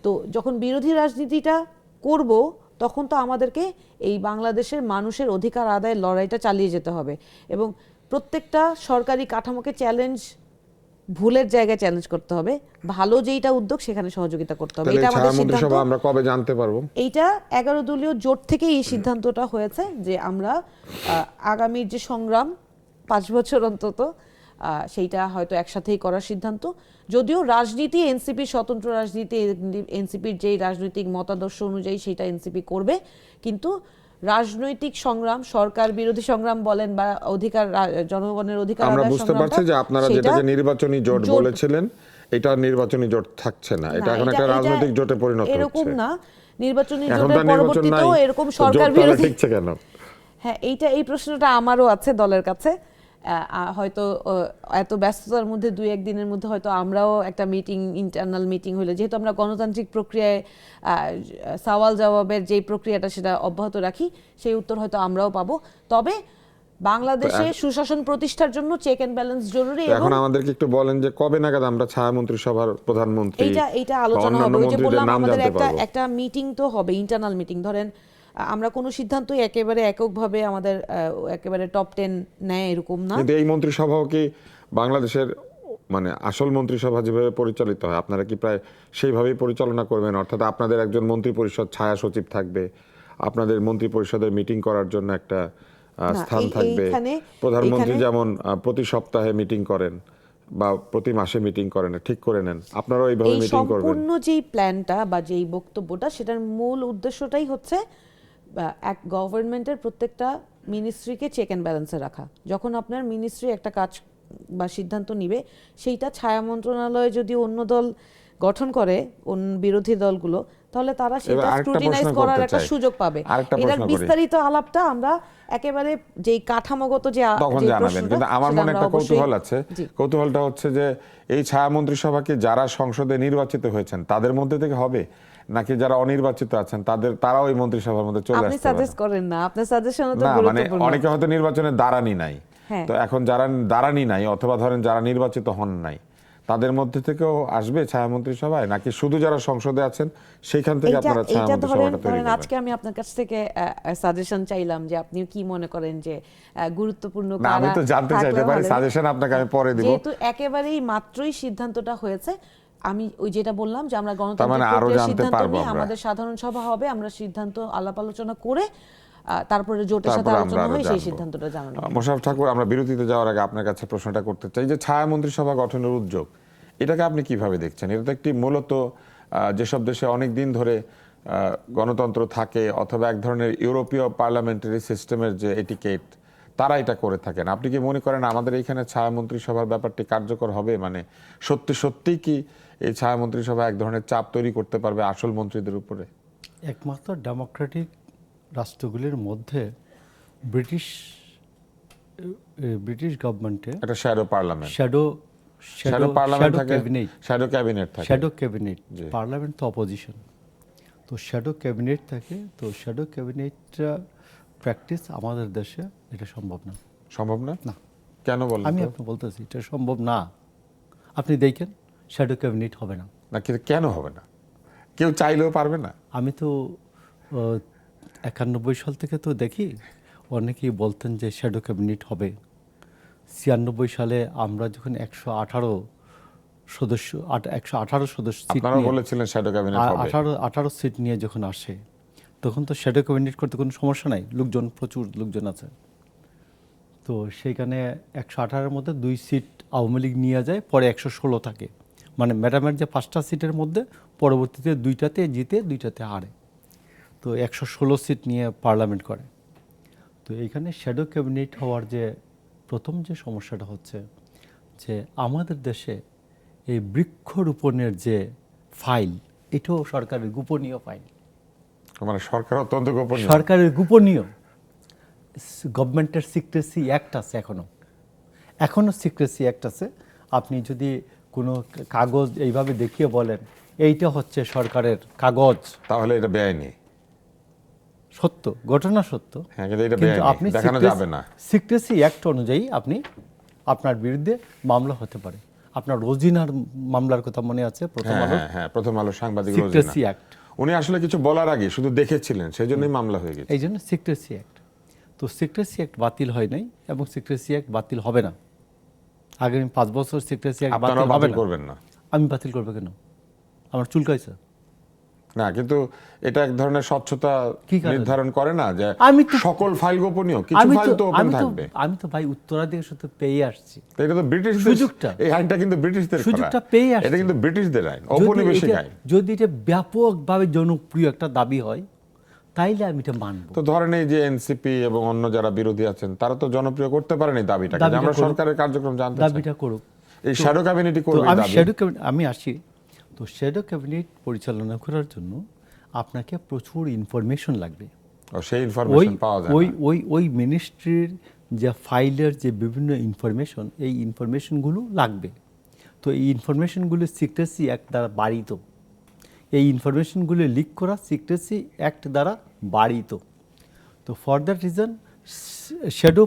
তো যখন বিরোধী রাজনীতিটা করব তখন তো আমাদেরকে এই বাংলাদেশের মানুষের অধিকার আদায়ের লড়াইটা চালিয়ে যেতে হবে, এবং প্রত্যেকটা সরকারি কাঠামোকে চ্যালেঞ্জ, ভুলের জায়গায় চ্যালেঞ্জ করতে হবে, ভালো যেইটা উদ্যোগ সেখানে সহযোগিতা করতে হবে। তাহলে এটা ছায়া আমাদের সিদ্ধান্ত। মন্ত্রিসভা আমরা কবে জানতে পারবো? এইটা 11 দলীয় জোট থেকে এই সিদ্ধান্তটা হয়েছে যে আমরা আগামীর যে সংগ্রাম 5 বছর অন্তত সেইটা হয়তো একসাথেই করার সিদ্ধান্ত। যদিও রাজনীতি এনসিপি স্বতন্ত্র রাজনীতি, এনসিপির যেই রাজনৈতিক মতাদর্শ অনুযায়ী সেটা এনসিপি করবে, কিন্তু রাজনৈতিক সংগ্রাম, সরকার বিরোধী সংগ্রাম বলেন বা অধিকার, জনগণের অধিকার আমরা আদায়ের বুঝতে সংগ্রামটা, পারছি যে আপনারা সেটা যেটাকে নির্বাচনী জোট জোট- বলেছিলেন এটা নির্বাচনী জোট থাকছে না, এটা এখন একটা রাজনৈতিক জোটে পরিণত এরকম হচ্ছে। না, নির্বাচনী এখন জোটের তো নির্বাচন পরবর্তীতেও নাই, এরকম তো সরকার জোট তাহলে বিরোধী। টিকছে কেন? হ্যাঁ, এই প্রশ্নটা আমারও আছে দলের কাছে। হয়তো এত ব্যস্ততার মধ্যে 2-1 দিনের মধ্যে হয়তো আমরাও একটা মিটিং, ইন্টারনাল মিটিং হলে, যেহেতু আমরা গণতান্ত্রিক প্রক্রিয়ায় সওয়াল জবাবের যে প্রক্রিয়াটা সেটা অব্যাহত রাখি, সেই উত্তর হয়তো আমরাও পাবো। তবে বাংলাদেশে সুশাসন প্রতিষ্ঠার জন্য চেক এন্ড ব্যালেন্স জরুরি। এখন আমাদেরকে একটু বলেন যে কবে নাগাদ আমরা ছায়া মন্ত্রিসভার প্রধানমন্ত্রী এইটা আলোচনা হবে। ওই যে বললাম নাম আমাদের জানতে পারবো? একটা মিটিং তো হবে, ইন্টারনাল মিটিং। ধরেন আমরা কোনো সিদ্ধান্তই একেবারে এককভাবে আমাদের একেবারে টপ 10 নেয় এরকম না। কিন্তু এই মন্ত্রিসভাও কি বাংলাদেশের মানে আসল মন্ত্রিসভা যেভাবে পরিচালিত হয় আপনারা কি প্রায় সেইভাবেই পরিচালনা করবেন? অর্থাৎ আপনাদের একজন মন্ত্রী পরিষদ ছায়া সচিব থাকবে, আপনাদের মন্ত্রী পরিষদের মিটিং করার জন্য একটা স্থান থাকবে, প্রধানমন্ত্রী যেমন প্রতি সপ্তাহে মিটিং করেন বা প্রতি মাসে মিটিং করেন, ঠিক করে নেন, আপনারাও এইভাবে মিটিং করবেন? সম্পূর্ণ যেই প্ল্যানটা বা যেই বক্তব্যটা, সেটার মূল উদ্দেশ্যটাই হচ্ছে এক গভর্নমেন্টের প্রত্যেকটা মিনিস্ট্রিকে চেক অ্যান্ড ব্যালেন্সে রাখা। যখন আপনার মিনিস্ট্রি একটা কাজ বা সিদ্ধান্ত নিবে, সেইটা ছায়া মন্ত্রণালয়ে যদি অন্য দল গঠন করে, বিরোধী দলগুলো, তাহলে তারা সেটা স্ক্রুটিনাইজ করার একটা সুযোগ পাবে। এর বিস্তারিত আলাপটা আমরা একেবারে যেই কাঠামোগত যে তখন জানাবেন। কিন্তু আমার মনে একটা কৌতূহল আছে, কৌতূহলটা হচ্ছে যে এই ছায়া মন্ত্রিসভাকে যারা সংসদে নির্বাচিত হয়েছেন তাদের মধ্যে থেকে হবে, নাকি যারা অনির্বাচিত আছেন তারাও এই মন্ত্রিসভার মধ্যে চলে আসতে পারে? আপনি সাজেস্ট করেন না, আপনার সাজেশনও তো না, মানে গুরুত্বপূর্ণ। অনেকে হয়তো নির্বাচনে দাঁড়ানি নাই, তো এখন যারা দাঁড়ানি নাই অথবা ধরেন যারা নির্বাচিত হন নাই, তাদের মধ্যে থেকেও আসবে ছায়া মন্ত্রিসভায়, নাকি শুধু যারা সংসদে আছেন সেইখান থেকে আপনারা ছায়া মন্ত্রিসভাটা তৈরি করবেন? আজকে আমি আপনার কাছ থেকে সাজেশন চাইলাম যে আপনি কি মনে করেন যে গুরুত্বপূর্ণ না, আমি তো জানতে চাইতে পারি, সাজেশন আপনাকে আমি পরে দিব। যেহেতু একেবারেই মাত্রই সিদ্ধান্তটা হয়েছে, আমি ওই যেটা বললাম যে আমরা গণতান্ত্রিক মানে আরো প্রক্রিয়ার জানতে সিদ্ধান্ত পারবো নিয়ে আমরা। আমাদের সাধারণ সভা হবে, আমরা সিদ্ধান্ত আলাপ আলোচনা করে তারপরে জোটের সাথে তারপরে আলোচনা আমরা হয়ে আরো সেই জানবো। সিদ্ধান্তটা জানানো হবে। মোশাররফ ঠাকুর, আমরা বিরতিতে যাওয়ার আগে আপনার কাছে প্রশ্নটা করতে চাই যে ছায়া মন্ত্রিসভা গঠনের উদ্যোগ, এটাকে আপনি কিভাবে দেখছেন? এটা তো একটি মূলত যেসব দেশে অনেক দিন ধরে গণতন্ত্র থাকে অথবা এক ধরনের ইউরোপীয় পার্লামেন্টারি সিস্টেমের যে এটিকেট, তারা এটা করে থাকেন। আপনি কি মনে করেন আমাদের এইখানে ছায়া মন্ত্রিসভার ব্যাপারটি কার্যকর হবে? মানে সত্যি কি এই ছায়া মন্ত্রিসভা এক ধরনের চাপ তৈরি করতে পারবে আসল মন্ত্রীদের উপরে? একমাত্র ডেমোক্রেটিক রাষ্ট্রগুলির মধ্যে ব্রিটিশ গভর্নমেন্টে একটা শ্যাডো পার্লামেন্ট, শ্যাডো পার্লামেন্ট থাকে, ক্যাবিনেট, শ্যাডো ক্যাবিনেট থাকে। শ্যাডো ক্যাবিনেট, পার্লামেন্ট তো অপোজিশন, তো শ্যাডো ক্যাবিনেট থাকে। তো শ্যাডো ক্যাবিনেটটা প্র্যাকটিস আমাদের দেশে এটা সম্ভব না। সম্ভব না? না। কেন বলেন? আমি আপনাকে বলতেছি এটা সম্ভব না। আপনি দেখেন শ্যাডো ক্যাবিনেট হবে না। না, কেন হবে না? কেউ চাইলেও পারবে না? আমি তো 91 সাল থেকে তো দেখি অনেকেই বলতেন যে শ্যাডো ক্যাবিনেট হবে। 96 সালে আমরা যখন 118 সদস্য সিট আপনারা বলেছিলেন শ্যাডো ক্যাবিনেট হবে। 18 সিট নিয়ে যখন আসে তখন তো শ্যাডো ক্যাবিনেট করতে কোনো সমস্যা নাই, প্রচুর লোকজন আছে। তো সেইখানে 118-এর মধ্যে 2 সিট আওয়ামী লীগ নিয়ে যায়, পরে 116 থাকে। মানে ম্যাডামের যে 5টা সিটের মধ্যে পরবর্তীতে 2টাতে জিতে 2টাতে হারে, তো 116 সিট নিয়ে পার্লামেন্ট করে। তো এইখানে শ্যাডো ক্যাবিনেট হওয়ার যে প্রথম যে সমস্যাটা হচ্ছে যে আমাদের দেশে এই বৃক্ষরোপণের যে ফাইল, এটাও সরকারের গোপনীয় ফাইল, মানে সরকার অত্যন্ত গোপনীয়। সরকারের গোপনীয়। গভর্নমেন্টের সিক্রেসি অ্যাক্ট আছে, এখনো সিক্রেসি অ্যাক্ট আছে। আপনি যদি কোনো কাগজ এইভাবে দেখিয়ে বলেন এইটা হচ্ছে সরকারের কাগজ, তাহলে এটা বেআইনি। সত্য, ঘটনা সত্য, হ্যাঁ, কিন্তু এটা কিন্তু বেআইনি, আপনি দেখানো যাবে না। সিক্রেসি অ্যাক্ট অনুযায়ী আপনার বিরুদ্ধে মামলা হতে পারে। আপনার রোজিনার মামলার কথা মনে আছে? প্রথম হ্যাঁ আলো, হ্যাঁ হ্যাঁ, প্রথম আলো সাংবাদিক সিক্রেসি রোজিনা। অ্যাক্ট, উনি আসলে কিছু বলার আগে শুধু দেখেছিলেন, সেই জন্যই মামলা হয়ে গেছে। এই জন্য সিক্রেসি অ্যাক্ট। তো সিক্রেসি অ্যাক্ট বাতিল হয় নাই এবং সিক্রেসি অ্যাক্ট বাতিল হবে না। আগামী 5 বছর সিক্রেসি অ্যাক্ট বাতিল আপনারা হবে বাতিল না। করবেন না? আমি বাতিল করবো কেন? আমার চুলকাইছে। না, কিন্তু এটা এক ধরনের স্বচ্ছতা কি কারণে? নির্ধারণ করে না যে আমি তো- সকল ফাইল গোপনীয়, কিছু ফাইল তো ওপেন থাকবে। আমি তো ভাই উত্তরাধিকার সূত্রে পেয়ে আসছি তো এটা তো ব্রিটিশ সুযোগটা। এই আইনটা কিন্তু ব্রিটিশদের করা। সুযোগটা পেয়ে আসছি। এটা কিন্তু ব্রিটিশদের আইন, যদি ঔপনিবেশিক এটা- আইন। যদি এটা ব্যাপকভাবে জনপ্রিয় একটা দাবি হয় তাইলে আমি এটা মানবো। তো ধরেন এই যে এনসিপি এবং অন্য যারা বিরোধী আছেন তারা তো জনপ্রিয় করতে পারেনি দাবিটাকে, যে দাবিটা আমরা করুক। সরকারের কার্যক্রম জানতে চাই। দাবিটা করুক। এই শ্যাডো ক্যাবিনেটই তো করবে এই দাবি। আমি আসি। তো শ্যাডো ক্যাবিনেট পরিচালনা করার জন্য আপনাকে প্রচুর ইনফরমেশন লাগবে। ও, সেই ইনফরমেশন পাওয়া যায় না। ওই মিনিস্ট্রির যে ফাইলের যে বিভিন্ন ইনফরমেশন, এই ইনফরমেশনগুলো লাগবে। তো এই ইনফরমেশনগুলো সিক্রেসি অ্যাক্ট দ্বারা বাড়িত। এই ইনফরমেশনগুলো লিক করা সিক্রেসি অ্যাক্ট দ্বারা বাড়িত। তো ফর দ্যাট রিজন শ্যাডো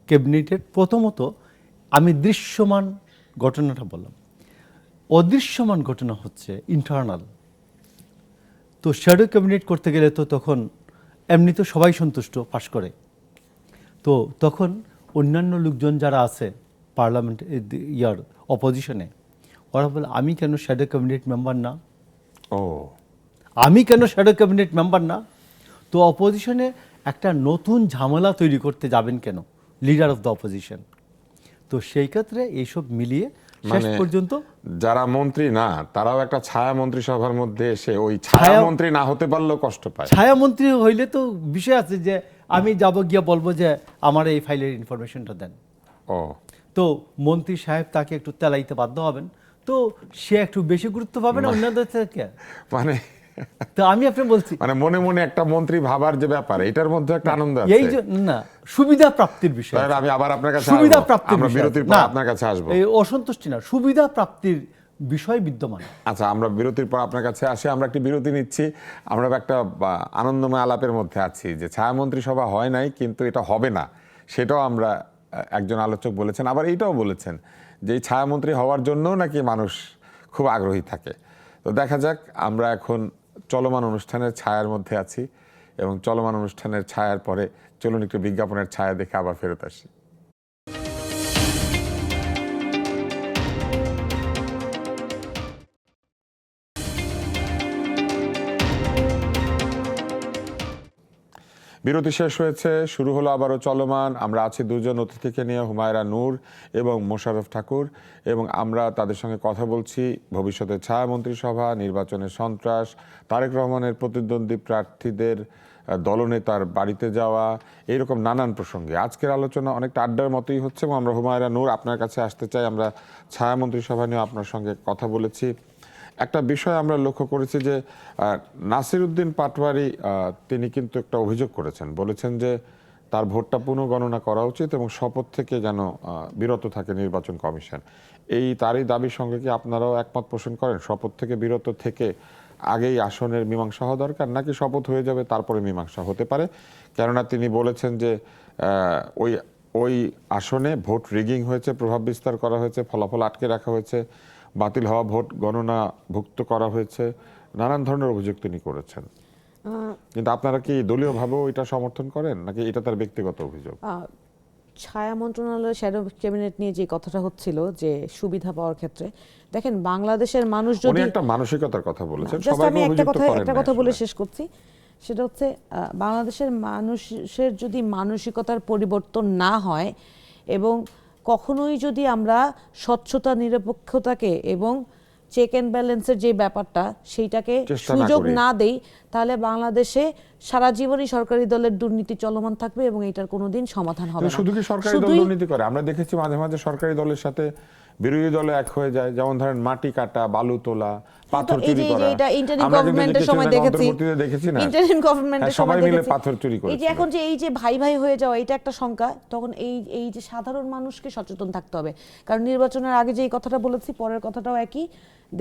ক্যাবিনেটের প্রথমত আমি দৃশ্যমান ঘটনাটা বললাম, অদৃশ্যমান ঘটনা হচ্ছে ইন্টারনাল। তো শ্যাডো ক্যাবিনেট করতে গেলে তো তখন এমনি তো সবাই সন্তুষ্ট পাশ করে, তো তখন অন্যান্য লোকজন যারা আছে পার্লামেন্ট অপোজিশনে, ওরা বলে আমি কেন শ্যাডো ক্যাবিনেট মেম্বার না, ও, আমি কেন শ্যাডো ক্যাবিনেট মেম্বার না। তো অপোজিশনে একটা নতুন ঝামেলা তৈরি করতে যাবেন কেন লিডার অফ দ্য অপোজিশন। তো সেই ক্ষেত্রে এইসব মিলিয়ে শেষ মানে পর্যন্ত যারা মন্ত্রী না তারাও একটা ছায়া মন্ত্রিসভার মধ্যে এসে ওই ছায়া মন্ত্রী না হতে পারলেও কষ্ট পায়। ছায়ামন্ত্রী হইলে তো বিষয় আছে যে আমি যাব গিয়ে বলবো যে আমার এই ফাইলের ইনফরমেশনটা দেন। ও, তো মন্ত্রী সাহেব তাকে একটু তেলাইতে বাধ্য হবেন, তো সে একটু বেশি গুরুত্ব পাবে না অন্যদের থেকে। মানে তো আমি আপনি বলছি মানে মনে মনে একটা মন্ত্রী ভাবার যে ব্যাপার, এটার মধ্যে একটা আনন্দ আছে। এই যে না সুবিধা প্রাপ্তির বিষয়, তাহলে আমি আবার আপনার কাছে সুবিধা আসবো। প্রাপ্তির আমরা বিষয় বিরতির আছে। পর না, আপনার কাছে আসবো। এই অসন্তুষ্টি না, সুবিধা প্রাপ্তির বিষয় বিদ্যমান। আচ্ছা, আমরা বিরতির পর আপনার কাছে আসি। আমরা একটি বিরতি নিচ্ছি। আমরা একটা আনন্দময় আলাপের মধ্যে আছি যে ছায়ামন্ত্রী সভা হয় নাই, কিন্তু এটা হবে না, সেটাও আমরা একজন আলোচক বলেছেন। আবার এইটাও বলেছেন যে এই ছায়ামন্ত্রী হওয়ার জন্যও নাকি মানুষ খুব আগ্রহী থাকে। তো দেখা যাক, আমরা এখন চলমান অনুষ্ঠানের ছায়ার মধ্যে আছি এবং চলমান অনুষ্ঠানের ছায়ার পরে চলুন একটু বিজ্ঞাপনের ছায়া দেখে আবার ফেরত আসি। বিরতি শেষ হয়েছে, শুরু হলো আবারও চলমান। আমরা আছি দুজন অতিথিকে নিয়ে, হুমায়রা নূর এবং মোশাররফ ঠাকুর, এবং আমরা তাদের সঙ্গে কথা বলছি ভবিষ্যতে ছায়া মন্ত্রিসভা, নির্বাচনের সন্ত্রাস, তারেক রহমানের প্রতিদ্বন্দ্বী প্রার্থীদের দলনেতার বাড়িতে যাওয়া, এইরকম নানান প্রসঙ্গে আজকের আলোচনা অনেকটা আড্ডার মতোই হচ্ছে। এবং আমরা হুমায়রা নূর আপনার কাছে আসতে চাই। আমরা ছায়া মন্ত্রিসভা নিয়ে আপনার সঙ্গে কথা বলেছি। একটা বিষয় আমরা লক্ষ্য করেছি যে নাসিরউদ্দিন পাটোয়ারি তিনি কিন্তু একটা অভিযোগ করেছেন, বলেছেন যে তার ভোটটা পুনঃগণনা করা উচিত এবং শপথ থেকে যেন বিরত থাকে নির্বাচন কমিশন। এই তারই দাবির সঙ্গে কি আপনারাও একমত পোষণ করেন? শপথ থেকে বিরত থেকে আগেই আসনের মীমাংসা হওয়া দরকার, নাকি শপথ হয়ে যাবে তারপরে মীমাংসা হতে পারে? কেননা তিনি বলেছেন যে ওই আসনে ভোট রিগিং হয়েছে, প্রভাব বিস্তার করা হয়েছে, ফলাফল আটকে রাখা হয়েছে, বাতিল হওয়া ভোট গণনাভুক্ত করা হয়েছে, নানান ধরনের অভিযোগ তিনি করেছেন। কিন্তু আপনারা কি দলীয়ভাবেও এটা সমর্থন করেন, নাকি এটা তার ব্যক্তিগত অভিযোগ? ছায়া মন্ত্রণালয় শ্যাডো ক্যাবিনেট নিয়ে যে কথাটা হচ্ছিল যে সুবিধা পাওয়ার ক্ষেত্রে, দেখেন বাংলাদেশের মানুষ উনি যদি একটা মানসিকতার কথা বলেছেন, জাস্ট সবাইকে আমি অভিযুক্ত করেন একটা না কথা বলে আসলে। শেষ করছি, সেটা হচ্ছে বাংলাদেশের মানুষের যদি মানসিকতার পরিবর্তন না হয় এবং কখনোই যদি আমরা স্বচ্ছতা, নিরপেক্ষতাকে এবং চেক অ্যান্ড ব্যালেন্সের যে ব্যাপারটা সেইটাকে চেষ্টা না সুযোগ করি। না দেই, তাহলে বাংলাদেশে সারা জীবনই সরকারি দলের দুর্নীতি চলমান থাকবে এবং এটার কোনোদিন সমাধান হবে কিন্তু না। শুধু কি সরকারি দল শুধুই দুর্নীতি করে? আমরা দেখেছি মাঝে মাঝে সরকারি দলের সাথে বিরোধী দলে এক হয়ে যায়, যেমন ধরেন মাটি কাটা, বালু তোলা, পাথর এই চুরি যে করা। এটা ইন্টারিম আমরা কিন্তু গভর্নমেন্টের সময় দেখেছি, অন্তর্বর্তীতে দেখেছি না, ইন্টারিম গভর্নমেন্টের হ্যাঁ, সবাই সময় মিলে দেখেছি পাথর চুরি এই যে করেছিল। এখন যে এই যে ভাই ভাই হয়ে যাওয়া, এটা একটা শঙ্কা। তখন এই যে সাধারণ মানুষকে সচেতন থাকতে হবে, কারণ নির্বাচনের আগে যে এই কথাটা বলেছি, পরের কথাটাও একই।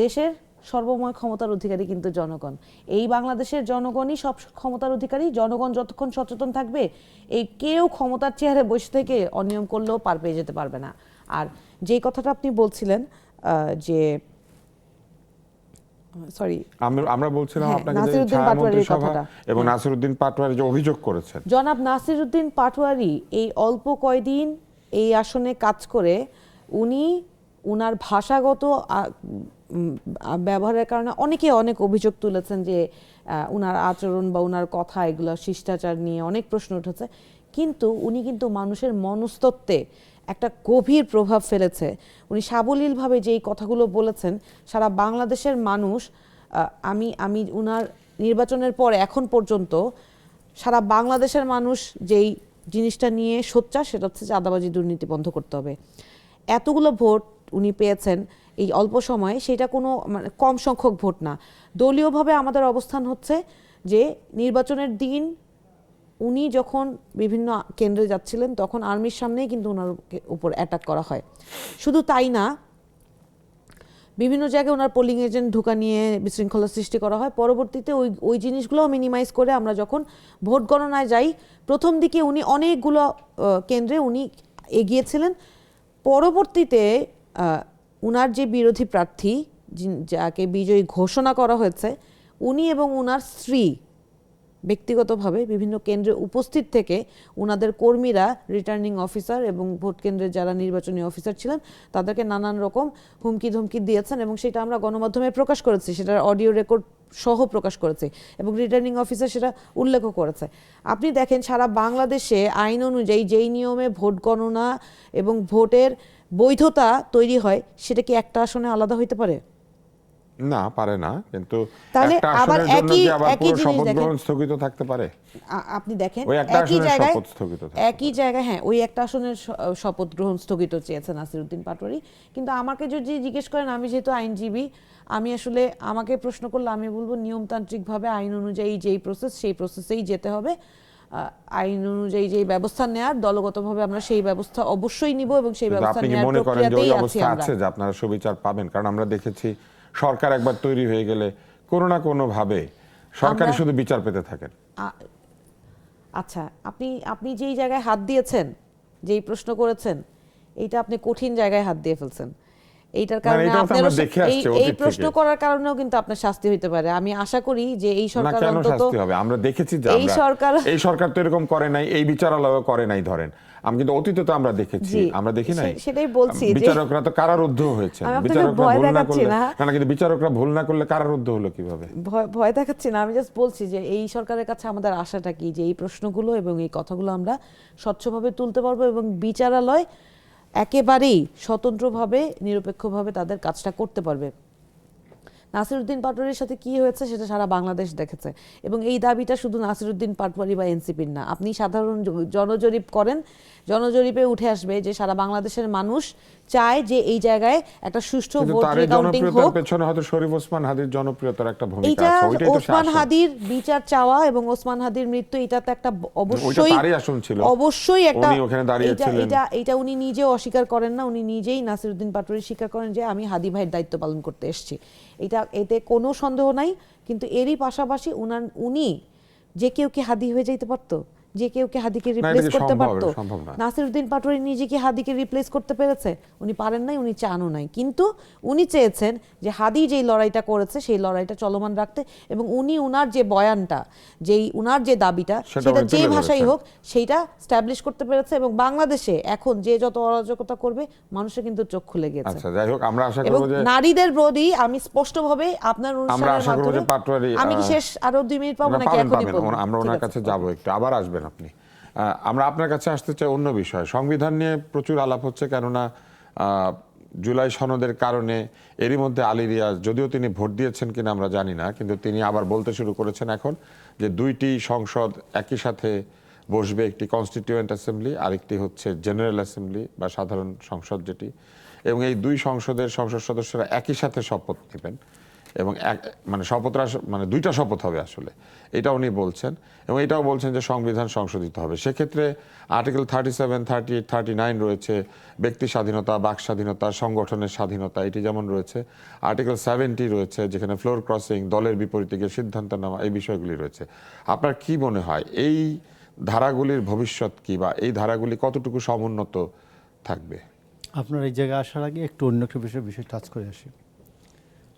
দেশের সর্বময় ক্ষমতার অধিকারী কিন্তু জনগণ। এই বাংলাদেশের জনগণই সব ক্ষমতার অধিকারী। জনগণ যতক্ষণ সচেতন থাকবে, এই কেউ ক্ষমতার চেয়ারে বসে থেকে অনিয়ম করলেও পার পেয়ে যেতে পারবে না। আর যেই কথাটা আপনি বলছিলেন যে সরি, আমরা বলছিলাম হ্যাঁ, আপনাকে যে নাসিরউদ্দিন ছায়া পাটোয়ারির মন্ত্রিসভা কথাটা। এবং নাসিরউদ্দিন পাটোয়ারি যে অভিযোগ করেছেন, জনাব নাসিরউদ্দিন পাটোয়ারি এই অল্প কয়দিন এই আসনে কাজ করে উনি উনার ভাষাগত ব্যবহারের কারণে অনেকে অনেক অভিযোগ তুলেছেন যে উনার আচরণ বা উনার কথা, এগুলো শিষ্টাচার নিয়ে অনেক প্রশ্ন উঠেছে। কিন্তু উনি কিন্তু মানুষের মনস্তত্ত্বে একটা গভীর প্রভাব ফেলেছে। উনি সাবলীলভাবে যেই কথাগুলো বলেছেন, সারা বাংলাদেশের মানুষ, আমি উনার নির্বাচনের পর এখন পর্যন্ত সারা বাংলাদেশের মানুষ যেই জিনিসটা নিয়ে সোচ্চার, সেটা হচ্ছে চাঁদাবাজি, দুর্নীতি বন্ধ করতে হবে। এতগুলো ভোট উনি পেয়েছেন এই অল্প সময়ে, সেটা কোনো মানে কম সংখ্যক ভোট না। দলীয়ভাবে আমাদের অবস্থান হচ্ছে যে নির্বাচনের দিন উনি যখন বিভিন্ন কেন্দ্রে যাচ্ছিলেন, তখন আর্মির সামনেই কিন্তু ওনার উপর অ্যাটাক করা হয়। শুধু তাই না, বিভিন্ন জায়গায় ওনার পোলিং এজেন্ট ঢোকা নিয়ে বিশৃঙ্খলা সৃষ্টি করা হয়। পরবর্তীতে ওই জিনিসগুলো মিনিমাইজ করে আমরা যখন ভোট গণনায় যাই, প্রথম দিকে উনি অনেকগুলো কেন্দ্রে উনি এগিয়েছিলেন। পরবর্তীতে উনার যে বিরোধী প্রার্থী, যাকে বিজয়ী ঘোষণা করা হয়েছে, উনি এবং উনার স্ত্রী ব্যক্তিগতভাবে বিভিন্ন কেন্দ্রে উপস্থিত থেকে উনাদের কর্মীরা, রিটার্নিং অফিসার এবং ভোট কেন্দ্রের যারা নির্বাচনী অফিসার ছিলেন, তাদেরকে নানান রকম হুমকি ধমকি দিয়েছেন এবং সেটা আমরা গণমাধ্যমে প্রকাশ করেছি, সেটার অডিও রেকর্ড সহ প্রকাশ করেছে এবং রিটার্নিং অফিসার সেটা উল্লেখও করেছে। আপনি দেখেন সারা বাংলাদেশে আইন অনুযায়ী যেই নিয়মে ভোট গণনা এবং ভোটের বৈধতা তৈরি হয়, সেটা কি একটা আসনে আলাদা হইতে পারে? না, পারে না। কিন্তু তাহলে একটা আবার আসনের জন্য কি আবার একই পুরো জিনিস শপথ দেখেন, গ্রহণ স্থগিত থাকতে পারে? আপনি দেখেন ওই একটা একই আসনের জায়গায়, শপথ স্থগিত থাকতে একই জায়গায়, হ্যাঁ, ওই একটা আসনের শপথ গ্রহণ স্থগিত চেয়েছে নাসিরউদ্দিন পাটোয়ারি। কিন্তু আমাকে যদি জিজ্ঞেস করেন, আমি যেহেতু আইনজীবী, আমি আসলে, আমাকে প্রশ্ন করলে আমি বলবো নিয়মতান্ত্রিকভাবে আইন অনুযায়ী যেই প্রসেস, সেই প্রসেসেই যেতে হবে। আইন অনুযায়ী যেই ব্যবস্থা নেয়ার, দলগতভাবে আমরা সেই ব্যবস্থা অবশ্যই নিব এবং সেই কিন্তু ব্যবস্থা আপনি কি নেয়ার মনে করেন যে ওই প্রক্রিয়াতেই আছি অবস্থা আমরা। আছে যে আপনারা সুবিচার পাবেন? কারণ আমরা দেখেছি সরকার একবার তৈরি হয়ে গেলে কোনো না কোনো ভাবে সরকারই শুধু বিচার পেতে থাকেন। আচ্ছা, আপনি যেই জায়গায় হাত দিয়েছেন, যেই প্রশ্ন করেছেন, এইটা আপনি কঠিন জায়গায় হাত দিয়ে ফেলছেন। এইটার কারণে এটাও তো আপনার আমরা দেখে আসছি এই অতীত প্রশ্ন থেকে। করার কারণেও কিন্তু আপনার শাস্তি হতে পারে। আমি আশা করি যে এই না, সরকার কেন অন্তত, শাস্তি হবে? আমরা দেখেছি যে এই সরকার, এই সরকার তো এরকম করে নাই, এই বিচারালয়ও করে নাই। ধরেন আমি কিন্তু অতীতে তো আমরা দেখেছি, জি, আমরা দেখি নাই? সেটাই বলছি যে বিচারকরা তো কারারুদ্ধ হয়েছেন। আমি আপনাকে বিচারকরা ভয় ভুল না দেখাচ্ছি করলে, না। না কিন্তু বিচারকরা ভুল না করলে কারারুদ্ধ হলো কিভাবে? ভয় দেখাচ্ছি না, আমি জাস্ট বলছি যে এই সরকারের কাছে আমাদের আশাটা কি, যে এই প্রশ্নগুলো এবং এই কথাগুলো আমরা স্বচ্ছভাবে তুলতে পারবো এবং বিচারালয় একেবারেই স্বতন্ত্রভাবে, নিরপেক্ষভাবে তাদের কাজটা করতে পারবে। নাসিরউদ্দিন পাটোয়ারির সাথে কি হয়েছে সেটা সারা বাংলাদেশ দেখেছে এবং এই দাবিটা শুধু নাসিরউদ্দিন পাটোয়ারি বা এনসিপির না। আপনি সাধারণ জনজরিপ করেন, জনজরিপে উঠে আসবে যে সারা বাংলাদেশের মানুষ চায় যে এই জায়গায় একটা সুষ্ঠু কিন্তু ভোট তার এই রিকাউন্টিং জনপ্রিয়তার হোক। পেছনে হয়তো শরীফ ওসমান হাদির জনপ্রিয়তার একটা ভূমিকা এটা আছে। ওইটাই তো ওসমান আসল। হাদির বিচার চাওয়া এবং ওসমান হাদির মৃত্যু, এটা তো একটা ওইটা অবশ্যই, তারই আসন ছিল। অবশ্যই একটা, উনি ওখানে দাঁড়িয়েছিলেন। এটা উনি নিজেও অস্বীকার করেন না। উনি নিজেই, নাসিরউদ্দিন পাটোয়ারি, স্বীকার করেন যে আমি হাদি ভাইয়ের দায়িত্ব পালন করতে এসেছি। এতে কোনো সন্দেহ নাই। কিন্তু এরই পাশাপাশি উনি যে কেউ কি হাদি হয়ে যাইতে পারতো, যে কেউ কি হাদিকে রিপ্লেস করতে পারতো? নাসিরউদ্দিন পাটোয়ারি নিজে কি হাদিকে রিপ্লেস করতে পেরেছে? উনি পারেন নাই, উনি চানও নাই। কিন্তু উনি চেয়েছেন যে হাদি যেই লড়াইটা করেছে সেই লড়াইটা চলমান রাখতে এবং উনি উনার যে বয়ানটা, উনার যে দাবিটা, সেটা যে ভাষাই হোক সেইটা স্ট্যাবলিশ করতে পেরেছে এবং বাংলাদেশে এখন যে যত অরাজকতা করবে, মানুষের কিন্তু চোখ খুলে গেছে। আচ্ছা, যাই হোক, আমরা আশা এবং করব যে নারীদের প্রতি আমি স্পষ্টভাবে আপনার অনুষ্ঠানের মাধ্যমে, আমি কি শেষ আরো 2 মিনিট পাবো নাকি এখনই বলবো? আমরা ওনার কাছে যাব একটু, আবার আসবেন আপনি। আমরা আপনার কাছে আসতে চাই অন্য বিষয়। সংবিধান নিয়ে প্রচুর আলাপ হচ্ছে, কেননা জুলাই সনদের কারণে এরই মধ্যে আলী রিয়াজ, যদিও তিনি ভোট দিয়েছেন কিনা আমরা জানি না, কিন্তু তিনি আবার বলতে শুরু করেছেন এখন যে 2টি সংসদ একই সাথে বসবে, একটি কনস্টিটিউয়েন্ট অ্যাসেম্বলি, আরেকটি হচ্ছে জেনারেল অ্যাসেম্বলি বা সাধারণ সংসদ যেটি। এবং এই দুই সংসদের সংসদ সদস্যরা একই সাথে শপথ নেবেন এবং মানে শপথরা মানে দুইটা শপথ হবে আসলে, এটা উনি বলছেন। এবং এটাও বলছেন যে সংবিধান সংশোধিত হবে। সেক্ষেত্রে আর্টিকেল 37, 38, 39 রয়েছে ব্যক্তি স্বাধীনতা, বাক স্বাধীনতা, সংগঠনের স্বাধীনতা, এটি যেমন রয়েছে। আর্টিকেল 70 রয়েছে যেখানে ফ্লোর ক্রসিং, দলের বিপরীতে গিয়ে সিদ্ধান্ত নেওয়া, এই বিষয়গুলি রয়েছে। আপনার কি মনে হয় এই ধারাগুলির ভবিষ্যৎ কি, বা এই ধারাগুলি কতটুকু সমুন্নত থাকবে? আপনার এই জায়গায় আসার আগে একটু অন্য একটা বিষয় টাচ করে আসি।